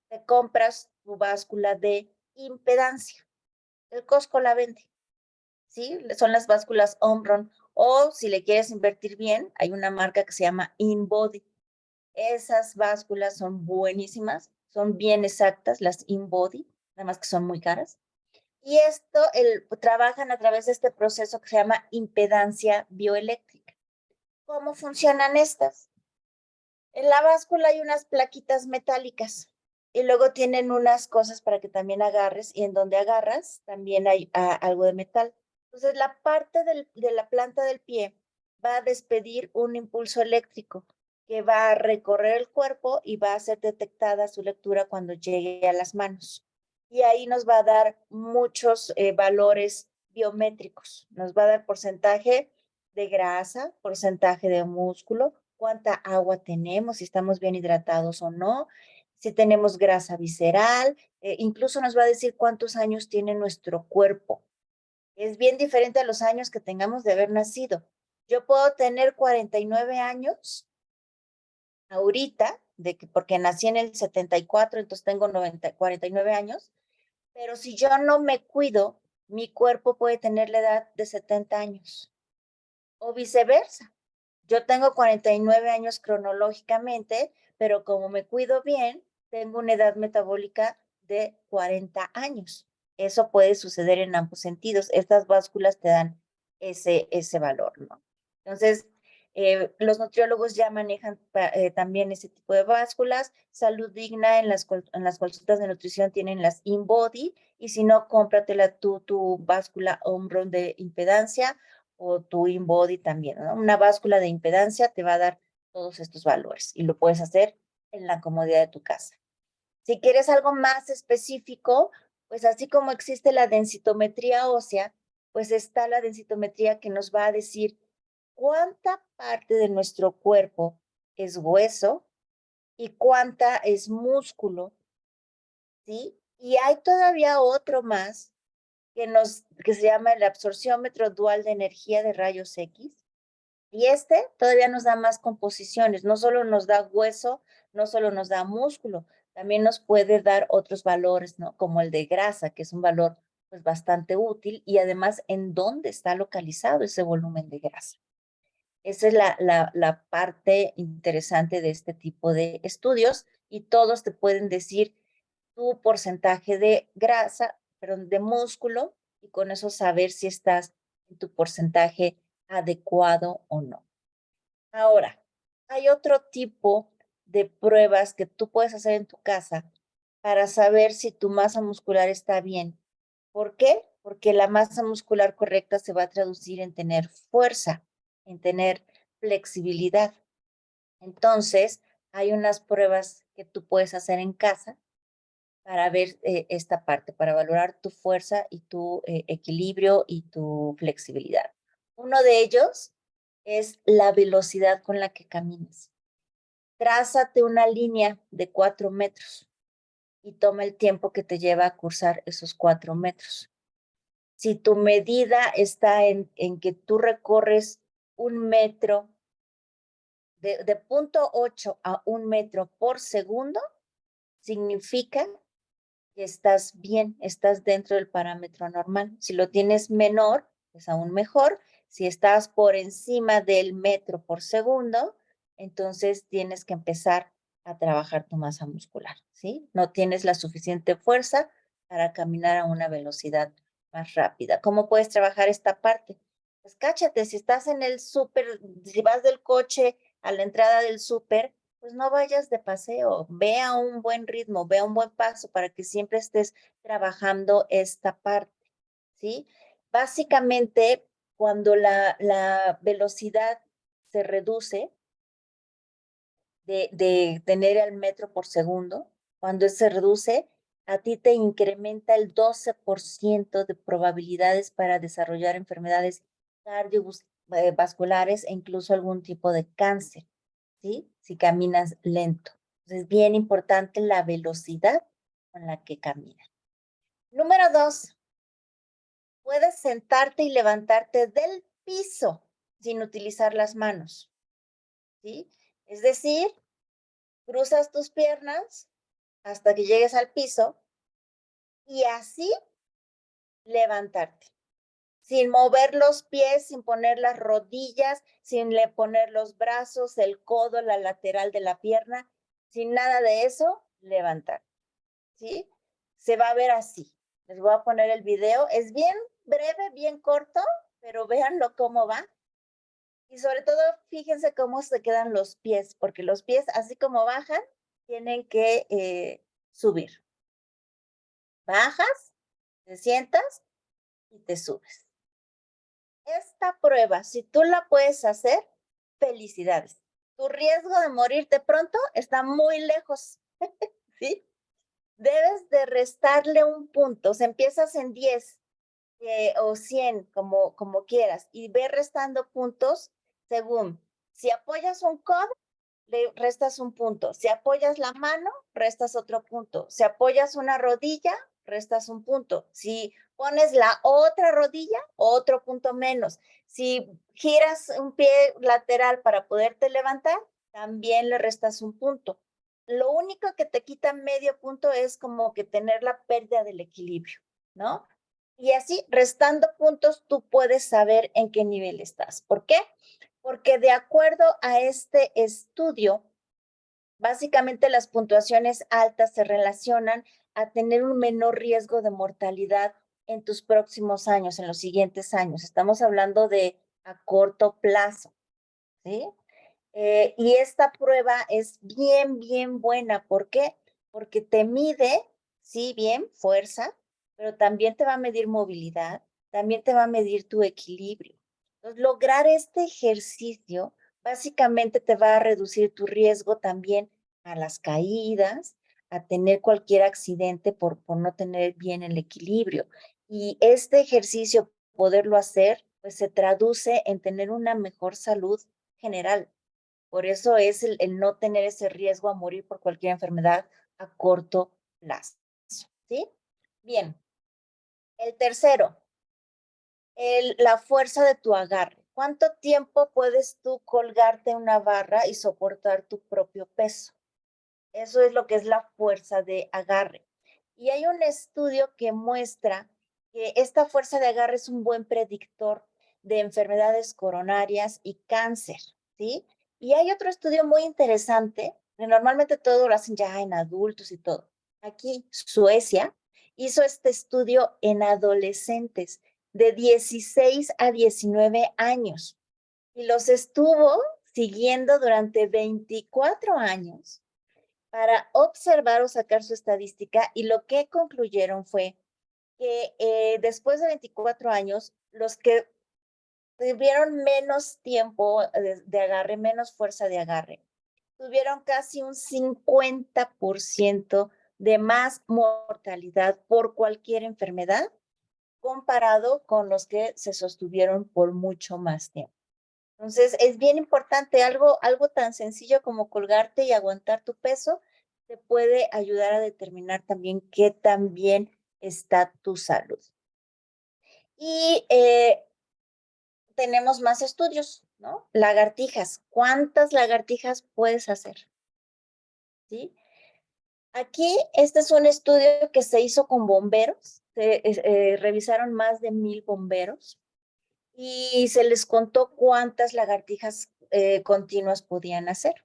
te compras tu báscula de impedancia. El Costco la vende, ¿sí? Son las básculas Omron, o si le quieres invertir bien, hay una marca que se llama InBody. Esas básculas son buenísimas, son bien exactas, las InBody, nada más que son muy caras. Y esto trabajan a través de este proceso que se llama impedancia bioeléctrica. ¿Cómo funcionan estas? En la báscula hay unas plaquitas metálicas y luego tienen unas cosas para que también agarres y en donde agarras también hay algo de metal. Entonces la parte de la planta del pie va a despedir un impulso eléctrico que va a recorrer el cuerpo y va a ser detectada su lectura cuando llegue a las manos. Y ahí nos va a dar muchos valores biométricos. Nos va a dar porcentaje de grasa, porcentaje de músculo, cuánta agua tenemos, si estamos bien hidratados o no, si tenemos grasa visceral, incluso nos va a decir cuántos años tiene nuestro cuerpo. Es bien diferente a los años que tengamos de haber nacido. Yo puedo tener 49 años ahorita, porque nací en el 74, entonces tengo 49 años, pero si yo no me cuido, mi cuerpo puede tener la edad de 70 años o viceversa. Yo tengo 49 años cronológicamente, pero como me cuido bien, tengo una edad metabólica de 40 años. Eso puede suceder en ambos sentidos. Estas básculas te dan ese valor, ¿no? Entonces, los nutriólogos ya manejan también ese tipo de básculas. Salud Digna en las consultas de nutrición tienen las InBody y si no, cómpratela tu báscula Omron de impedancia o tu InBody también, ¿no? Una báscula de impedancia te va a dar todos estos valores y lo puedes hacer en la comodidad de tu casa. Si quieres algo más específico, pues así como existe la densitometría ósea, pues está la densitometría que nos va a decir cuánta parte de nuestro cuerpo es hueso y cuánta es músculo, ¿sí? Y hay todavía otro más que se llama el absorciómetro dual de energía de rayos X. Y este todavía nos da más composiciones, no solo nos da hueso, no solo nos da músculo, también nos puede dar otros valores, ¿no? Como el de grasa, que es un valor pues bastante útil y además en dónde está localizado ese volumen de grasa. Esa es la parte interesante de este tipo de estudios y todos te pueden decir tu porcentaje de grasa, perdón, de músculo y con eso saber si estás en tu porcentaje adecuado o no. Ahora, hay otro tipo de pruebas que tú puedes hacer en tu casa para saber si tu masa muscular está bien. ¿Por qué? Porque la masa muscular correcta se va a traducir en tener fuerza, en tener flexibilidad. Entonces, hay unas pruebas que tú puedes hacer en casa para ver esta parte, para valorar tu fuerza y tu equilibrio y tu flexibilidad. Uno de ellos es la velocidad con la que caminas. Trázate una línea de 4 metros y toma el tiempo que te lleva a cursar esos 4 metros. Si tu medida está en que tú recorres 1 metro, de 0.8 a 1 metro por segundo, significa que estás bien, estás dentro del parámetro normal. Si lo tienes menor, es aún mejor. Si estás por encima del metro por segundo, entonces tienes que empezar a trabajar tu masa muscular, ¿sí? No tienes la suficiente fuerza para caminar a una velocidad más rápida. ¿Cómo puedes trabajar esta parte? Pues cáchate, si estás en el súper, si vas del coche a la entrada del súper, pues no vayas de paseo, ve a un buen ritmo, ve a un buen paso para que siempre estés trabajando esta parte, ¿sí? Básicamente, cuando la velocidad se reduce de tener el metro por segundo, cuando se reduce, a ti te incrementa el 12% de probabilidades para desarrollar enfermedades cardiovasculares e incluso algún tipo de cáncer, ¿sí? Si caminas lento. Entonces, es bien importante la velocidad con la que caminas. Número 2, puedes sentarte y levantarte del piso sin utilizar las manos, ¿sí? Es decir, cruzas tus piernas hasta que llegues al piso y así levantarte, sin mover los pies, sin poner las rodillas, sin poner los brazos, el codo, la lateral de la pierna, sin nada de eso, levantar, ¿sí? Se va a ver así. Les voy a poner el video. Es bien breve, bien corto, pero véanlo cómo va. Y sobre todo, fíjense cómo se quedan los pies, porque los pies, así como bajan, tienen que subir. Bajas, te sientas y te subes. Esta prueba, si tú la puedes hacer, felicidades. Tu riesgo de morirte pronto está muy lejos, ¿sí? Debes de restarle un punto. O sea, empiezas en 10 o 100, como quieras, y ve restando puntos según. Si apoyas un codo, le restas un punto. Si apoyas la mano, restas otro punto. Si apoyas una rodilla, restas un punto. Si pones la otra rodilla, otro punto menos. Si giras un pie lateral para poderte levantar, también le restas un punto. Lo único que te quita medio punto es como que tener la pérdida del equilibrio, ¿no? Y así, restando puntos, tú puedes saber en qué nivel estás. ¿Por qué? Porque de acuerdo a este estudio, básicamente las puntuaciones altas se relacionan a tener un menor riesgo de mortalidad en tus próximos años, en los siguientes años. Estamos hablando de a corto plazo, ¿sí? Y esta prueba es bien, bien buena. ¿Por qué? Porque te mide, sí, bien, fuerza, pero también te va a medir movilidad, también te va a medir tu equilibrio. Entonces, lograr este ejercicio básicamente te va a reducir tu riesgo también a las caídas, a tener cualquier accidente por no tener bien el equilibrio. Y este ejercicio, poderlo hacer, pues se traduce en tener una mejor salud general. Por eso es el no tener ese riesgo a morir por cualquier enfermedad a corto plazo, ¿sí? Bien, el tercero, la fuerza de tu agarre. ¿Cuánto tiempo puedes tú colgarte una barra y soportar tu propio peso? Eso es lo que es la fuerza de agarre. Y hay un estudio que muestra que esta fuerza de agarre es un buen predictor de enfermedades coronarias y cáncer, ¿sí? Y hay otro estudio muy interesante, que normalmente todo lo hacen ya en adultos y todo. Aquí, Suecia hizo este estudio en adolescentes de 16 a 19 años y los estuvo, siguiendo durante 24 años para observar o sacar su estadística, y lo que concluyeron fue que después de 24 años, los que tuvieron menos tiempo de agarre, menos fuerza de agarre, tuvieron casi un 50% de más mortalidad por cualquier enfermedad comparado con los que se sostuvieron por mucho más tiempo. Entonces, es bien importante, algo tan sencillo como colgarte y aguantar tu peso te puede ayudar a determinar también qué tan bien está tu salud. Y tenemos más estudios, ¿no? Lagartijas. ¿Cuántas lagartijas puedes hacer? ¿Sí? Aquí, este es un estudio que se hizo con bomberos. Revisaron más de 1000 bomberos y se les contó cuántas lagartijas continuas podían hacer.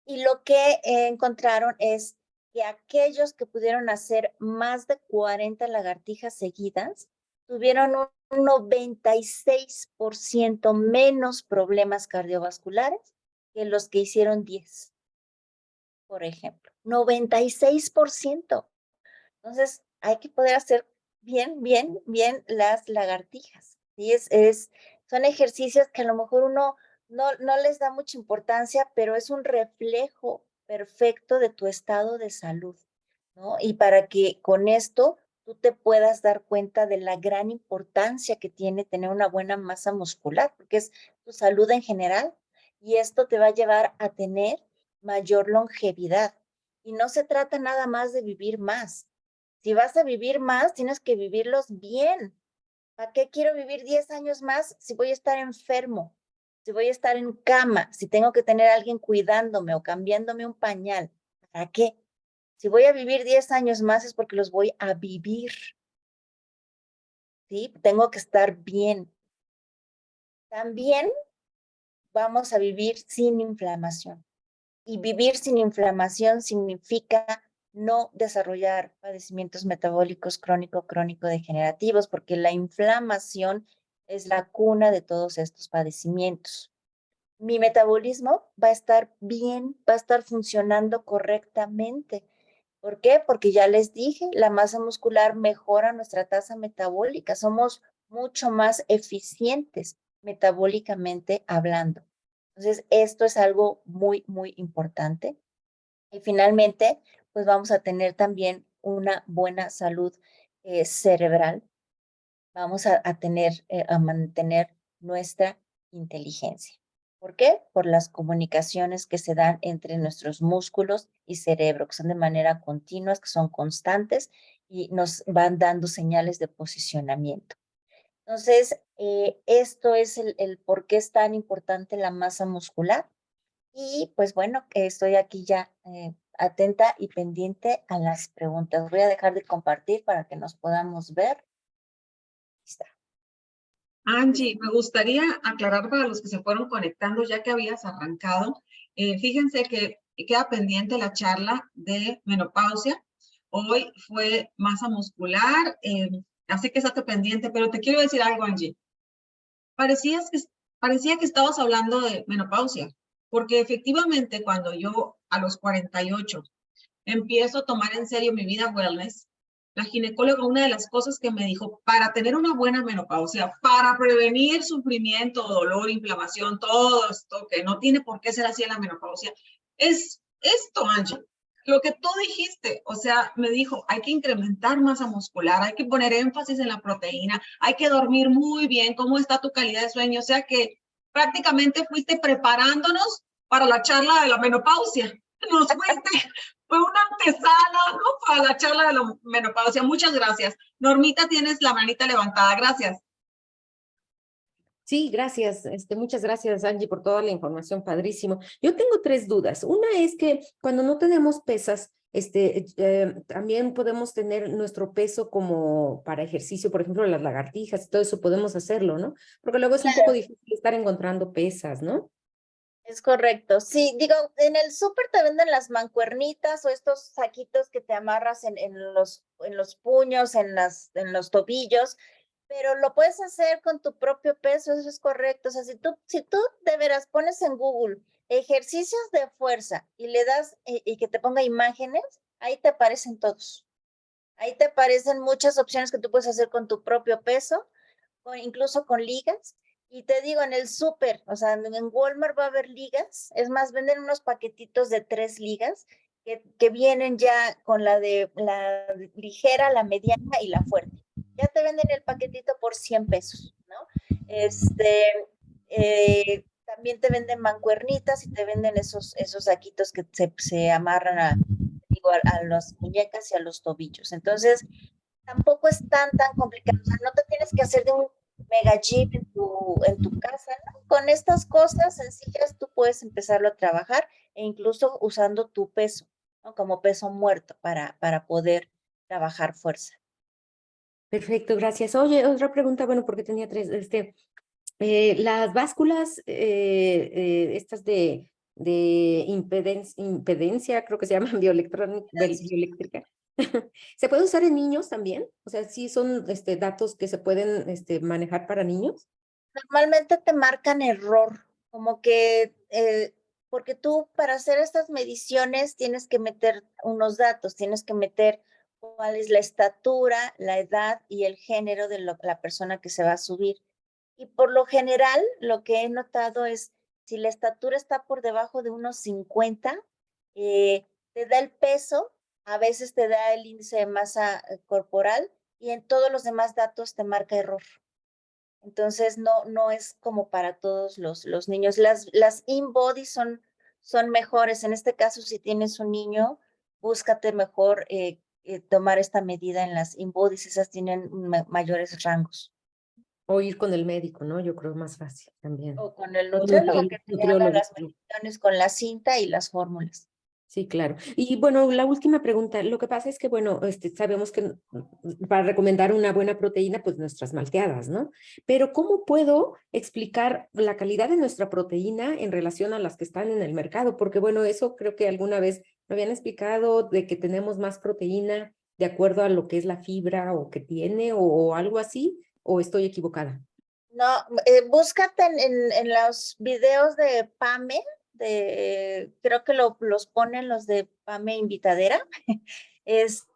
Y lo que encontraron es que aquellos que pudieron hacer más de 40 lagartijas seguidas tuvieron un 96% menos problemas cardiovasculares que los que hicieron 10, por ejemplo. 96%. Entonces, hay que poder hacer bien las lagartijas. ¿Sí? Son ejercicios que a lo mejor uno no les da mucha importancia, pero es un reflejo perfecto de tu estado de salud, ¿no? Y para que con esto tú te puedas dar cuenta de la gran importancia que tiene tener una buena masa muscular, porque es tu salud en general, y esto te va a llevar a tener mayor longevidad. Y no se trata nada más de vivir más. Si vas a vivir más, tienes que vivirlos bien. ¿Para qué quiero vivir 10 años más si voy a estar enfermo? Si voy a estar en cama, si tengo que tener a alguien cuidándome o cambiándome un pañal. ¿Para qué? Si voy a vivir 10 años más es porque los voy a vivir. ¿Sí? Tengo que estar bien. También vamos a vivir sin inflamación. Y vivir sin inflamación significa no desarrollar padecimientos metabólicos crónico-degenerativos, porque la inflamación es la cuna de todos estos padecimientos. Mi metabolismo va a estar bien, va a estar funcionando correctamente. ¿Por qué? Porque ya les dije, la masa muscular mejora nuestra tasa metabólica, somos mucho más eficientes metabólicamente hablando. Entonces, esto es algo muy importante. Y finalmente, pues vamos a tener también una buena salud cerebral. Vamos a mantener nuestra inteligencia. ¿Por qué? Por las comunicaciones que se dan entre nuestros músculos y cerebro, que son de manera continua, que son constantes y nos van dando señales de posicionamiento. Entonces, esto es el por qué es tan importante la masa muscular. Y pues bueno, estoy aquí ya atenta y pendiente a las preguntas. Voy a dejar de compartir para que nos podamos ver. Ahí está. Angie, me gustaría aclarar para los que se fueron conectando ya que habías arrancado. Fíjense que queda pendiente la charla de menopausia. Hoy fue masa muscular, así que estate pendiente, pero te quiero decir algo, Angie. Parecía que estabas hablando de menopausia, porque efectivamente cuando yo a los 48 empiezo a tomar en serio mi vida wellness, la ginecóloga, una de las cosas que me dijo, para tener una buena menopausia, para prevenir sufrimiento, dolor, inflamación, todo esto que no tiene por qué ser así en la menopausia, es esto, Angie. Lo que tú dijiste, o sea, me dijo, hay que incrementar masa muscular, hay que poner énfasis en la proteína, hay que dormir muy bien, cómo está tu calidad de sueño, o sea que prácticamente fuiste preparándonos para la charla de la menopausia. Nos fuiste, fue una antesala, ¿no? Para la charla de la menopausia. Muchas gracias. Normita, tienes la manita levantada. Gracias. Sí, gracias. Muchas gracias, Angie, por toda la información, padrísimo. Yo tengo 3 dudas. Una es que cuando no tenemos pesas, también podemos tener nuestro peso como para ejercicio, por ejemplo, las lagartijas y todo eso podemos hacerlo, ¿no? Porque luego es un poco difícil estar encontrando pesas, ¿no? Es correcto. Sí, digo, en el súper te venden las mancuernitas o estos saquitos que te amarras en los puños, en los tobillos. pero lo puedes hacer con tu propio peso, eso es correcto. O sea, si tú de veras pones en Google ejercicios de fuerza y le das y que te ponga imágenes, ahí te aparecen todos. Ahí te aparecen muchas opciones que tú puedes hacer con tu propio peso, incluso con ligas. Y te digo, en el súper, o sea, en Walmart va a haber ligas. Es más, venden unos paquetitos de 3 ligas que vienen ya con la ligera, la mediana y la fuerte. Ya te venden el paquetito por 100 pesos, ¿no? También te venden mancuernitas y te venden esos saquitos que se amarran a las muñecas y a los tobillos. Entonces, tampoco es tan complicado. O sea, no te tienes que hacer de un mega gym en tu casa, ¿no? Con estas cosas sencillas tú puedes empezarlo a trabajar e incluso usando tu peso, ¿no? Como peso muerto para poder trabajar fuerza. Perfecto, gracias. Oye, otra pregunta, bueno, porque tenía tres, las básculas, estas de impedencia, creo que se llaman bioeléctrica, ¿se puede usar en niños también? O sea, sí son datos que se pueden manejar para niños. Normalmente te marcan error, como que, porque tú para hacer estas mediciones tienes que meter unos datos, tienes que meter cuál es la estatura, la edad y el género de la persona que se va a subir. Y por lo general, lo que he notado es, si la estatura está por debajo de unos 50, te da el peso, a veces te da el índice de masa corporal y en todos los demás datos te marca error. Entonces, no es como para todos los niños. Las InBody son mejores. En este caso, si tienes un niño, búscate mejor tomar esta medida en las InBodies. Esas tienen mayores rangos. O ir con el médico, ¿no? Yo creo más fácil también. O con el O nutriólogo que te haga nutriólogo. las mediciones con la cinta y las fórmulas. Sí, claro. Y bueno, la última pregunta, lo que pasa es que, bueno, sabemos que para recomendar una buena proteína, pues nuestras malteadas, ¿no? Pero ¿cómo puedo explicar la calidad de nuestra proteína en relación a las que están en el mercado? Porque, bueno, eso creo que alguna vez me habían explicado de que tenemos más proteína de acuerdo a lo que es la fibra o que tiene o algo así, o estoy equivocada. No, búscate en los videos de PAME, creo que los ponen los de PAME Invitadera. Es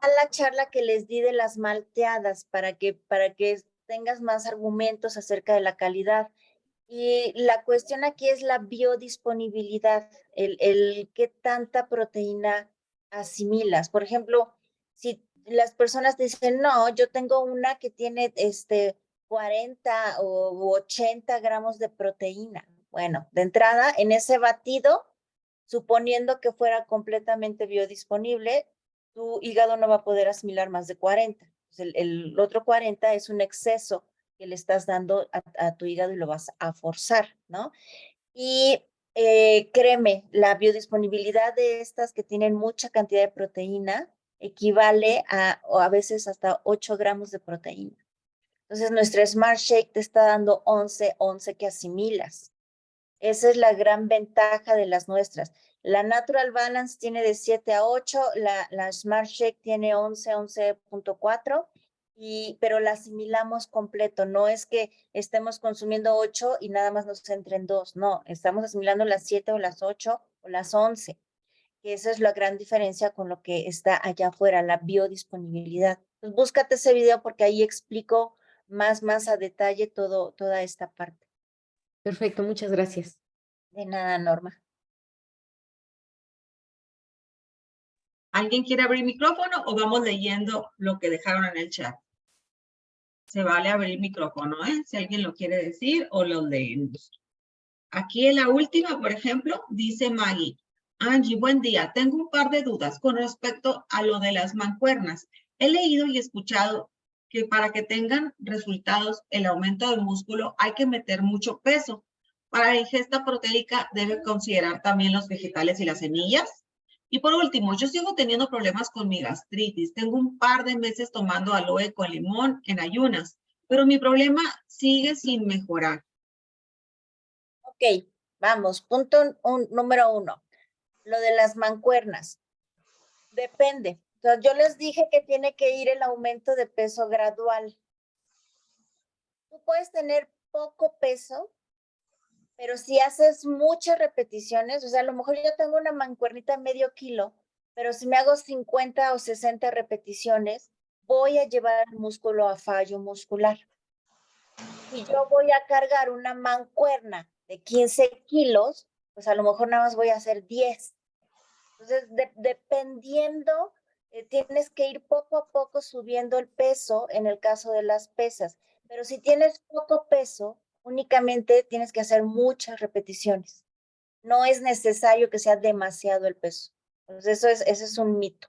la charla que les di de las malteadas para que tengas más argumentos acerca de la calidad. Y la cuestión aquí es la biodisponibilidad, el qué tanta proteína asimilas. Por ejemplo, si las personas dicen, no, yo tengo una que tiene 40 u 80 gramos de proteína. Bueno, de entrada, en ese batido, suponiendo que fuera completamente biodisponible, tu hígado no va a poder asimilar más de 40. El otro 40 es un exceso que le estás dando a tu hígado y lo vas a forzar, ¿no? Y créeme, la biodisponibilidad de estas que tienen mucha cantidad de proteína equivale o a veces hasta 8 gramos de proteína. Entonces, nuestra Smart Shake te está dando 11 que asimilas. Esa es la gran ventaja de las nuestras. La Natural Balance tiene de 7 a 8, la Smart Shake tiene 11.4, pero la asimilamos completo. No es que estemos consumiendo 8 y nada más nos entren 2. No, estamos asimilando las 7 o las 8 o las 11. Que esa es la gran diferencia con lo que está allá afuera, la biodisponibilidad. Pues búscate ese video porque ahí explico más a detalle toda esta parte. Perfecto, muchas gracias. De nada, Norma. ¿Alguien quiere abrir micrófono o vamos leyendo lo que dejaron en el chat? Se vale abrir micrófono, ¿eh? Si alguien lo quiere decir o lo leemos. Aquí en la última, por ejemplo, dice Maggie. Angie, buen día. Tengo un par de dudas con respecto a lo de las mancuernas. He leído y escuchado que para que tengan resultados el aumento del músculo hay que meter mucho peso. Para la ingesta proteica debe considerar también los vegetales y las semillas. Y por último, yo sigo teniendo problemas con mi gastritis. Tengo un par de meses tomando aloe con limón en ayunas, pero mi problema sigue sin mejorar. Ok, vamos, punto número 1. Lo de las mancuernas. Depende. Entonces, yo les dije que tiene que ir el aumento de peso gradual. tú puedes tener poco peso, pero si haces muchas repeticiones, o sea, a lo mejor yo tengo una mancuernita medio kilo, pero si me hago 50 o 60 repeticiones, voy a llevar el músculo a fallo muscular. Si yo voy a cargar una mancuerna de 15 kilos, pues a lo mejor nada más voy a hacer 10. Entonces, dependiendo, tienes que ir poco a poco subiendo el peso en el caso de las pesas. Pero si tienes poco peso, únicamente tienes que hacer muchas repeticiones. No es necesario que sea demasiado el peso. Entonces, ese es un mito,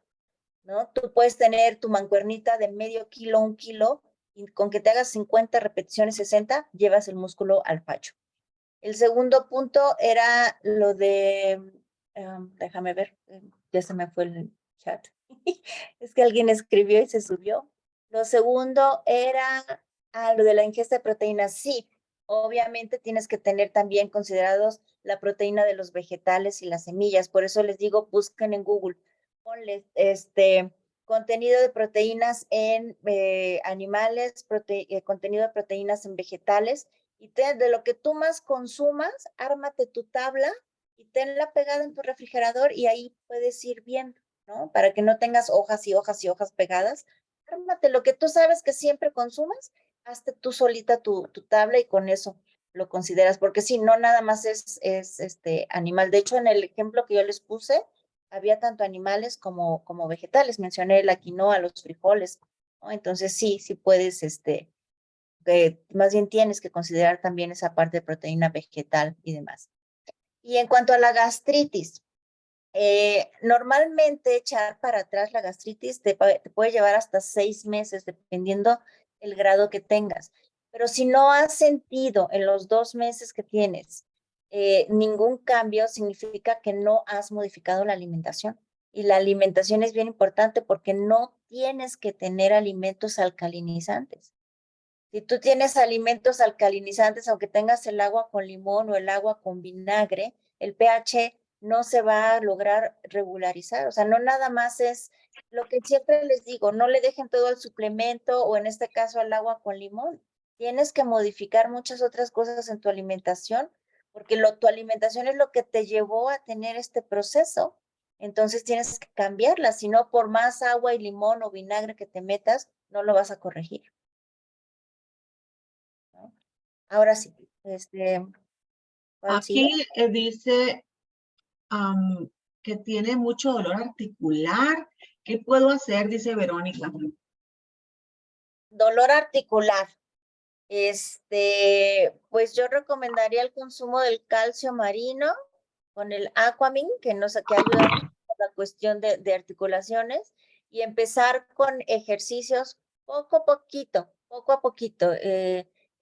¿no? Tú puedes tener tu mancuernita de medio kilo, 1 kilo, y con que te hagas 50 repeticiones, 60, llevas el músculo al fallo. El segundo punto era lo de, déjame ver, ya se me fue el chat. Es que alguien escribió y se subió. Lo segundo era lo de la ingesta de proteínas. Sí, obviamente tienes que tener también considerados la proteína de los vegetales y las semillas. Por eso les digo, busquen en Google, ponles contenido de proteínas en animales, contenido de proteínas en vegetales, y de lo que tú más consumas, ármate tu tabla y tenla pegada en tu refrigerador y ahí puedes ir viendo, ¿no? Para que no tengas hojas y hojas y hojas pegadas. Ármate lo que tú sabes que siempre consumas, hazte tú solita tu tabla y con eso lo consideras, porque si no, nada más es animal. De hecho, en el ejemplo que yo les puse, había tanto animales como vegetales. Mencioné la quinoa, los frijoles, ¿no? Entonces sí puedes, más bien tienes que considerar también esa parte de proteína vegetal y demás. Y en cuanto a la gastritis, normalmente echar para atrás la gastritis te puede llevar hasta 6 meses, dependiendo el grado que tengas. Pero si no has sentido en los 2 meses que tienes ningún cambio, significa que no has modificado la alimentación. Y la alimentación es bien importante porque no tienes que tener alimentos alcalinizantes. Si tú tienes alimentos alcalinizantes, aunque tengas el agua con limón o el agua con vinagre, el pH no se va a lograr regularizar. O sea, no nada más es lo que siempre les digo, no le dejen todo al suplemento o en este caso al agua con limón. Tienes que modificar muchas otras cosas en tu alimentación, porque tu alimentación es lo que te llevó a tener este proceso. Entonces tienes que cambiarla, si no, por más agua y limón o vinagre que te metas, no lo vas a corregir. Ahora sí, ¿cuál sigue? Aquí dice que tiene mucho dolor articular. ¿Qué puedo hacer? Dice Verónica. Dolor articular. Pues yo recomendaría el consumo del calcio marino con el Aquamin, que ayuda mucho a la cuestión de articulaciones, y empezar con ejercicios poco a poquito.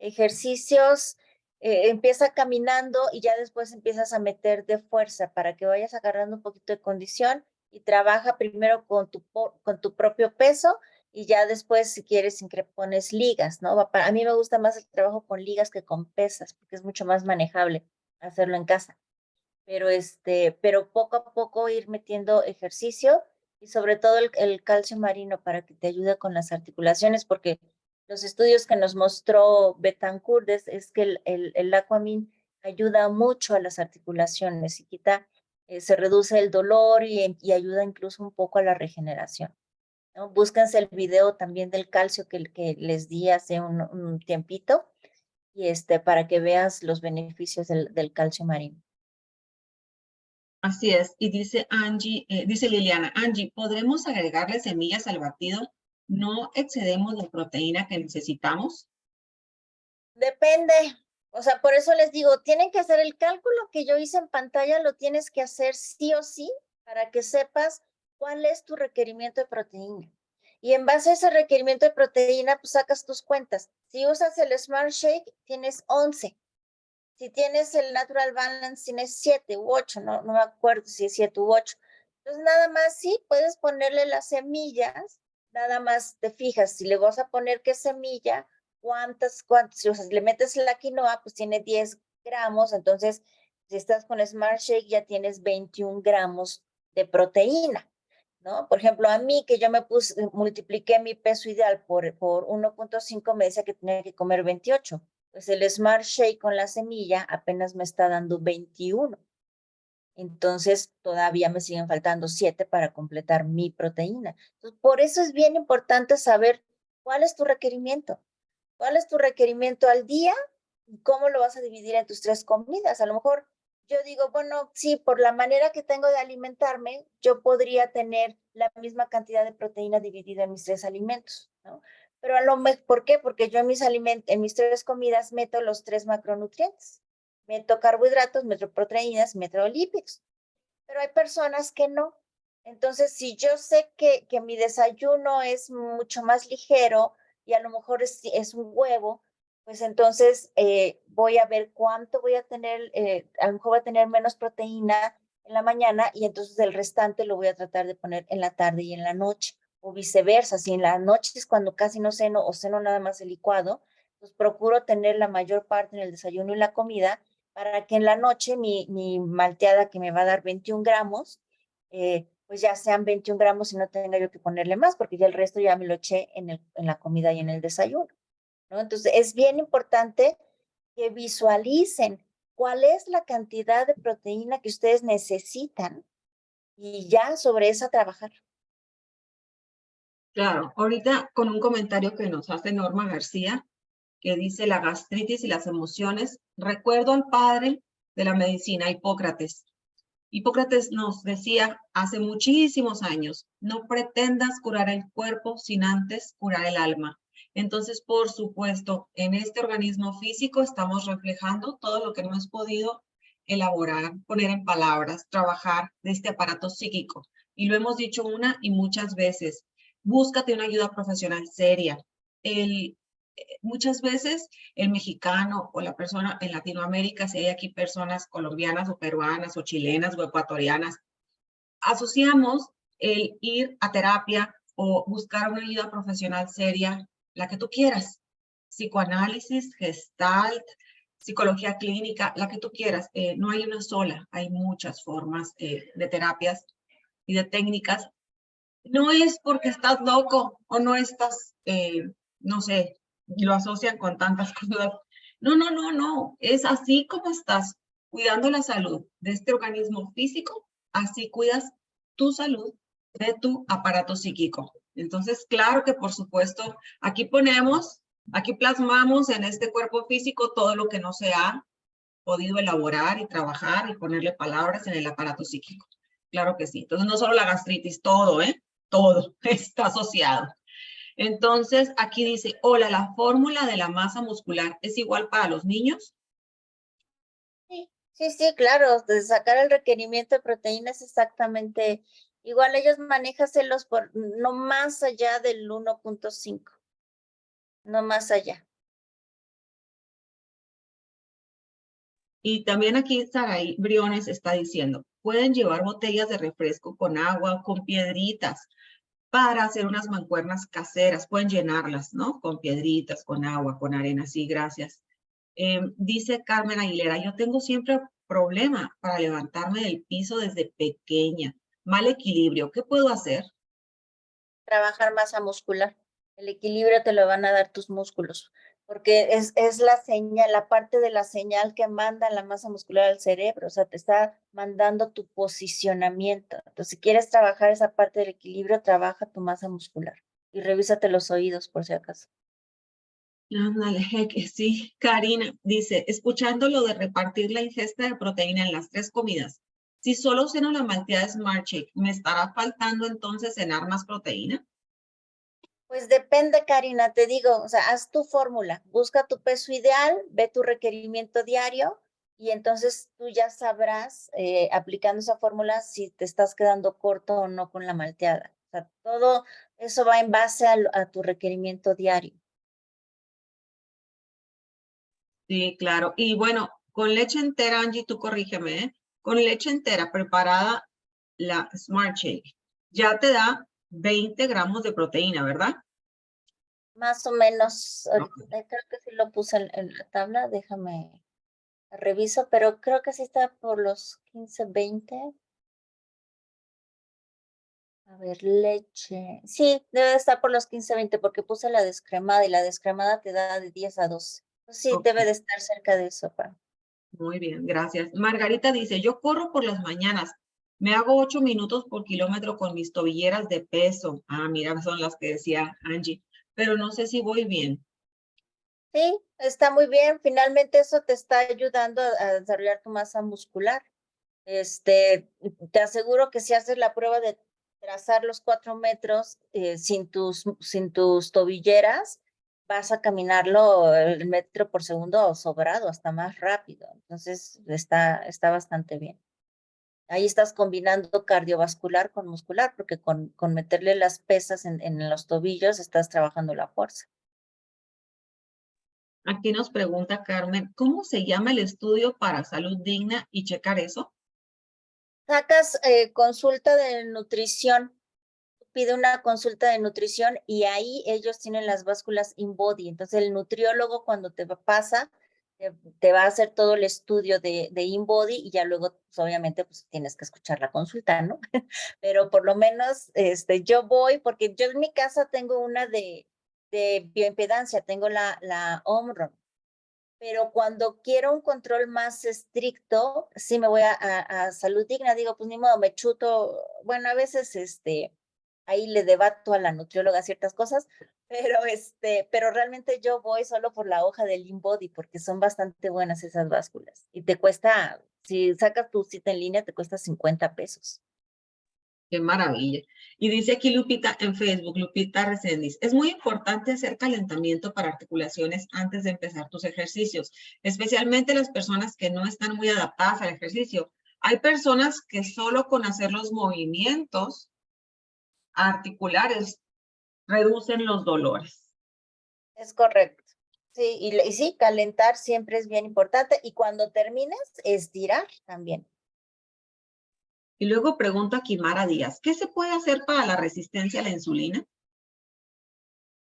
Ejercicios, empieza caminando y ya después empiezas a meter de fuerza para que vayas agarrando un poquito de condición y trabaja primero con tu propio peso y ya después, si quieres, pones ligas, ¿no? A mí me gusta más el trabajo con ligas que con pesas, porque es mucho más manejable hacerlo en casa. Pero poco a poco ir metiendo ejercicio y sobre todo el calcio marino para que te ayude con las articulaciones, porque los estudios que nos mostró Betancourt es que el Aquamin ayuda mucho a las articulaciones y se reduce el dolor y ayuda incluso un poco a la regeneración, ¿no? Búsquense el video también del calcio que les di hace un tiempito y para que veas los beneficios del calcio marino. Así es. Y dice Angie, dice Liliana, Angie, ¿podremos agregarle semillas al batido? ¿No excedemos la proteína que necesitamos? Depende. O sea, por eso les digo, tienen que hacer el cálculo que yo hice en pantalla, lo tienes que hacer sí o sí para que sepas cuál es tu requerimiento de proteína. Y en base a ese requerimiento de proteína, pues sacas tus cuentas. Si usas el Smart Shake, tienes 11. Si tienes el Natural Balance, tienes 7 u 8, no me acuerdo si es 7 u 8. Entonces, nada más sí, puedes ponerle las semillas, nada más te fijas, si le vas a poner qué semilla, cuántas, o sea, si le metes la quinoa, pues tiene 10 gramos, entonces, si estás con Smart Shake, ya tienes 21 gramos de proteína. ¿no? Por ejemplo, a mí que yo multipliqué mi peso ideal por 1.5, me decía que tenía que comer 28. Pues el Smart Shake con la semilla apenas me está dando 21. Entonces, todavía me siguen faltando 7 para completar mi proteína. Entonces, por eso es bien importante saber cuál es tu requerimiento. ¿Cuál es tu requerimiento al día? ¿Y cómo lo vas a dividir en tus 3 comidas? A lo mejor yo digo, bueno, sí, por la manera que tengo de alimentarme, yo podría tener la misma cantidad de proteína dividida en mis 3 alimentos, ¿no? Pero a lo mejor, ¿por qué? Porque yo en mis 3 comidas meto los 3 macronutrientes. Meto carbohidratos, meto proteínas, meto lípidos. Pero hay personas que no. Entonces, si yo sé que mi desayuno es mucho más ligero y a lo mejor es un huevo, pues entonces voy a ver cuánto voy a tener, a lo mejor voy a tener menos proteína en la mañana y entonces el restante lo voy a tratar de poner en la tarde y en la noche, o viceversa. Si en la noche es cuando casi no ceno o ceno nada más el licuado, pues procuro tener la mayor parte en el desayuno y la comida para que en la noche mi malteada, que me va a dar 21 gramos, pues ya sean 21 gramos y no tenga yo que ponerle más, porque ya el resto ya me lo eché en la comida y en el desayuno, ¿no? Entonces, es bien importante que visualicen cuál es la cantidad de proteína que ustedes necesitan y ya sobre esa trabajar. Claro, ahorita con un comentario que nos hace Norma García, que dice la gastritis y las emociones, recuerdo al padre de la medicina, Hipócrates. Hipócrates nos decía hace muchísimos años, no pretendas curar el cuerpo sin antes curar el alma. Entonces, por supuesto, en este organismo físico estamos reflejando todo lo que no hemos podido elaborar, poner en palabras, trabajar de este aparato psíquico. Y lo hemos dicho una y muchas veces, búscate una ayuda profesional seria. Muchas veces el mexicano o la persona en Latinoamérica, si hay aquí personas colombianas o peruanas o chilenas o ecuatorianas, asociamos el ir a terapia o buscar una ayuda profesional seria, la que tú quieras, psicoanálisis, gestalt, psicología clínica, la que tú quieras. No hay una sola, hay muchas formas de terapias y de técnicas. No es porque estás loco o no estás, no sé, lo asocian con tantas cosas. No, no, no, no. Es así como estás cuidando la salud de este organismo físico, así cuidas tu salud de tu aparato psíquico. Entonces, claro que por supuesto, aquí plasmamos en este cuerpo físico todo lo que no se ha podido elaborar y trabajar y ponerle palabras en el aparato psíquico. Claro que sí. Entonces, no solo la gastritis, todo, ¿eh? Todo está asociado. Entonces, aquí dice, hola, la fórmula de la masa muscular es igual para los niños. Sí, sí, sí, claro, de sacar el requerimiento de proteínas exactamente igual. Ellos manéjaselos por no más allá del 1.5, no más allá. Y también aquí Saray Briones está diciendo, pueden llevar botellas de refresco con agua, con piedritas, para hacer unas mancuernas caseras. Pueden llenarlas, ¿no? Con piedritas, con agua, con arena. Sí, gracias. Dice Carmen Aguilera, yo tengo siempre problema para levantarme del piso desde pequeña. Mal equilibrio, ¿qué puedo hacer? Trabajar masa muscular. El equilibrio te lo van a dar tus músculos, porque es la señal, la parte de la señal que manda la masa muscular al cerebro, o sea, te está mandando tu posicionamiento. Entonces, si quieres trabajar esa parte del equilibrio, trabaja tu masa muscular y revísate los oídos por si acaso. Ándale, que sí. Karina dice, escuchando lo de repartir la ingesta de proteína en las 3 comidas, si solo ceno la malteada Smart Shake, ¿me estará faltando entonces cenar más proteína? Pues depende, Karina, te digo, o sea, haz tu fórmula, busca tu peso ideal, ve tu requerimiento diario y entonces tú ya sabrás, aplicando esa fórmula, si te estás quedando corto o no con la malteada. O sea, todo eso va en base a tu requerimiento diario. Sí, claro. Y bueno, con leche entera, Angie, tú corrígeme, ¿eh? Con leche entera preparada, la Smart Shake, ya te da 20 gramos de proteína, ¿verdad? Más o menos, Ok. creo que sí lo puse en la tabla, déjame reviso, pero creo que sí está por los 15, 20. A A ver, leche. Sí, debe estar por los 15, 20 porque puse la descremada y la descremada te da de 10 a 12. Sí, Ok, debe de estar cerca de eso, pa. muy bien, gracias. Margarita dice, yo corro por las mañanas. Me hago 8 minutos por kilómetro con mis tobilleras de peso. Ah, mira, son las que decía Angie. Pero no sé si voy bien. Sí, está muy bien. Finalmente eso te está ayudando a desarrollar tu masa muscular. Te aseguro que si haces la prueba de trazar los 4 metros sin tus tobilleras, vas a caminarlo el metro por segundo sobrado, hasta más rápido. Entonces está bastante bien. Ahí estás combinando cardiovascular con muscular, porque con meterle las pesas en los tobillos estás trabajando la fuerza. Aquí nos pregunta Carmen, ¿cómo se llama el estudio para salud digna y checar eso? Sacas consulta de nutrición, pide una consulta de nutrición y ahí ellos tienen las básculas InBody. Entonces el nutriólogo cuando pasa, te va a hacer todo el estudio de InBody y ya luego, pues, obviamente, pues tienes que escuchar la consulta, ¿no? Pero por lo menos yo voy, porque yo en mi casa tengo una de bioimpedancia, tengo la Omron. Pero cuando quiero un control más estricto, sí me voy a salud digna, digo, pues ni modo, me chuto, bueno, a veces ahí le debato a la nutrióloga ciertas cosas, pero realmente yo voy solo por la hoja del InBody, porque son bastante buenas esas básculas. Y te cuesta, si sacas tu cita en línea, te cuesta 50 pesos. Qué maravilla. Y dice aquí Lupita en Facebook, Lupita Reséndiz, es muy importante hacer calentamiento para articulaciones antes de empezar tus ejercicios, especialmente las personas que no están muy adaptadas al ejercicio. Hay personas que solo con hacer los movimientos articulares reducen los dolores. Es correcto. Sí, y sí, calentar siempre es bien importante. Y cuando termines, estirar también. Y luego pregunta Kimara Díaz, ¿qué se puede hacer para la resistencia a la insulina?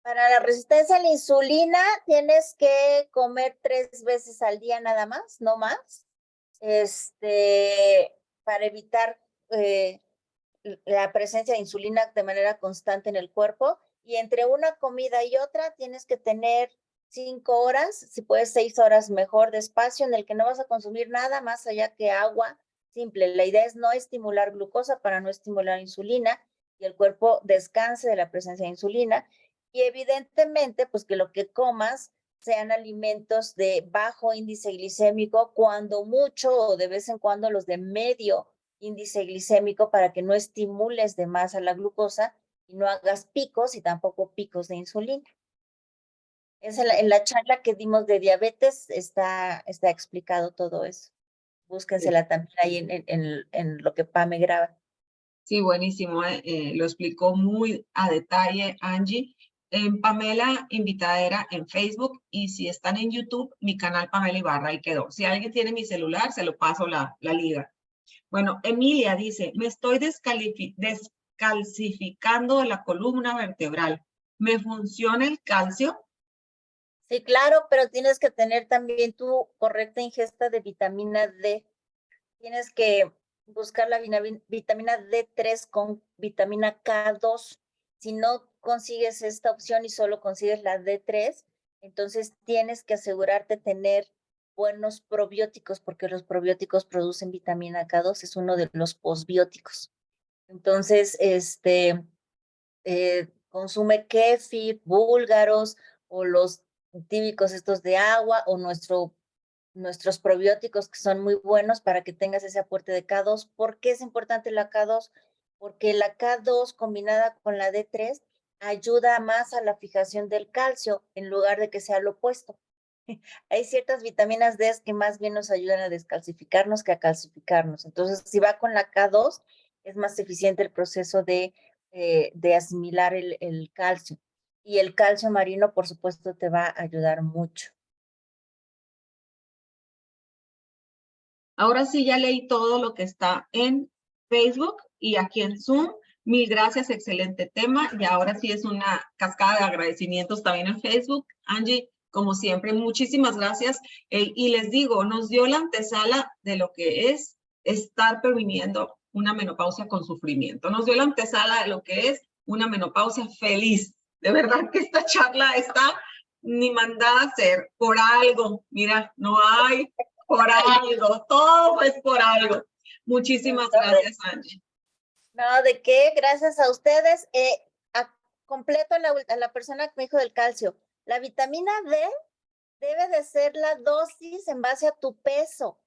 Para la resistencia a la insulina, tienes que comer 3 veces al día nada más, no más, para evitar la presencia de insulina de manera constante en el cuerpo. Y entre una comida y otra tienes que tener 5 horas, si puedes 6 horas mejor, de espacio en el que no vas a consumir nada más allá que agua simple. La idea es no estimular glucosa para no estimular insulina y el cuerpo descanse de la presencia de insulina. Y evidentemente, pues que lo que comas sean alimentos de bajo índice glicémico, cuando mucho o de vez en cuando los de medio índice glicémico, para que no estimules de más a la glucosa y no hagas picos y tampoco picos de insulina. Es en la charla que dimos de diabetes está explicado todo eso. Búsquensela también ahí en lo que Pame graba. Sí, buenísimo. Lo explicó muy a detalle Angie. En Pamela Invitadera en Facebook y si están en YouTube, mi canal Pamela Ibarra, ahí quedó. Si alguien tiene mi celular, se lo paso la liga. Bueno, Emilia dice, me estoy descalcificando de la columna vertebral. ¿Me funciona el calcio? Sí, claro, pero tienes que tener también tu correcta ingesta de vitamina D. Tienes que buscar la vitamina D3 con vitamina K2. Si no consigues esta opción y solo consigues la D3, entonces tienes que asegurarte de tener buenos probióticos, porque los probióticos producen vitamina K2, es uno de los posbióticos. Entonces, consume kéfir, búlgaros o los típicos estos de agua o nuestros probióticos que son muy buenos para que tengas ese aporte de K2. ¿Por qué es importante la K2? Porque la K2 combinada con la D3 ayuda más a la fijación del calcio en lugar de que sea lo opuesto. Hay ciertas vitaminas D que más bien nos ayudan a descalcificarnos que a calcificarnos. Entonces, si va con la K2, es más eficiente el proceso de asimilar el calcio. Y el calcio marino, por supuesto, te va a ayudar mucho. Ahora sí ya leí todo lo que está en Facebook y aquí en Zoom. Mil gracias, excelente tema. Y ahora sí es una cascada de agradecimientos también en Facebook. Angie, como siempre, muchísimas gracias. Y les digo, nos dio la antesala de lo que es estar previniendo una menopausia con sufrimiento. Nos dio la antesala de lo que es una menopausia feliz. De verdad que esta charla está ni mandada a hacer por algo. Mira, no hay por algo, todo es por algo. Muchísimas gracias, Angie. No, ¿de qué? Gracias a ustedes. Completo a la persona que me dijo del calcio. La vitamina D debe de ser la dosis en base a tu peso.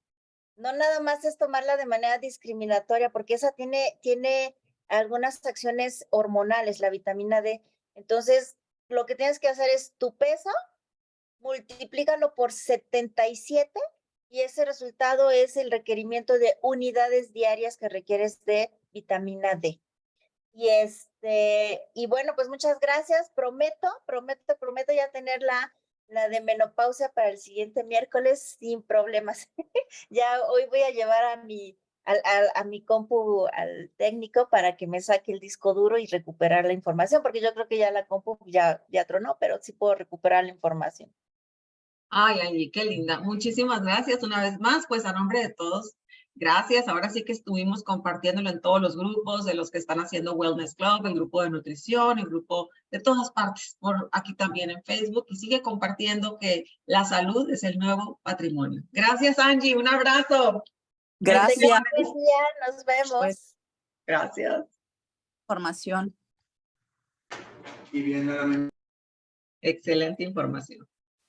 No nada más es tomarla de manera discriminatoria, porque esa tiene algunas acciones hormonales, la vitamina D. Entonces, lo que tienes que hacer es tu peso, multiplícalo por 77 y ese resultado es el requerimiento de unidades diarias que requieres de vitamina D. Y bueno, pues muchas gracias. Prometo ya tener la de menopausia para el siguiente miércoles sin problemas. Ya hoy voy a llevar a mi compu al técnico para que me saque el disco duro y recuperar la información, porque yo creo que ya la compu ya tronó, pero sí puedo recuperar la información. Ay, Angie, qué linda. Muchísimas gracias una vez más, pues a nombre de todos. Gracias. Ahora sí que estuvimos compartiéndolo en todos los grupos de los que están haciendo Wellness Club, el grupo de nutrición, el grupo de todas partes, por aquí también en Facebook. Y sigue compartiendo que la salud es el nuevo patrimonio. Gracias, Angie. Un abrazo. Gracias. Buen día, nos vemos. Pues, Gracias. información. Excelente información.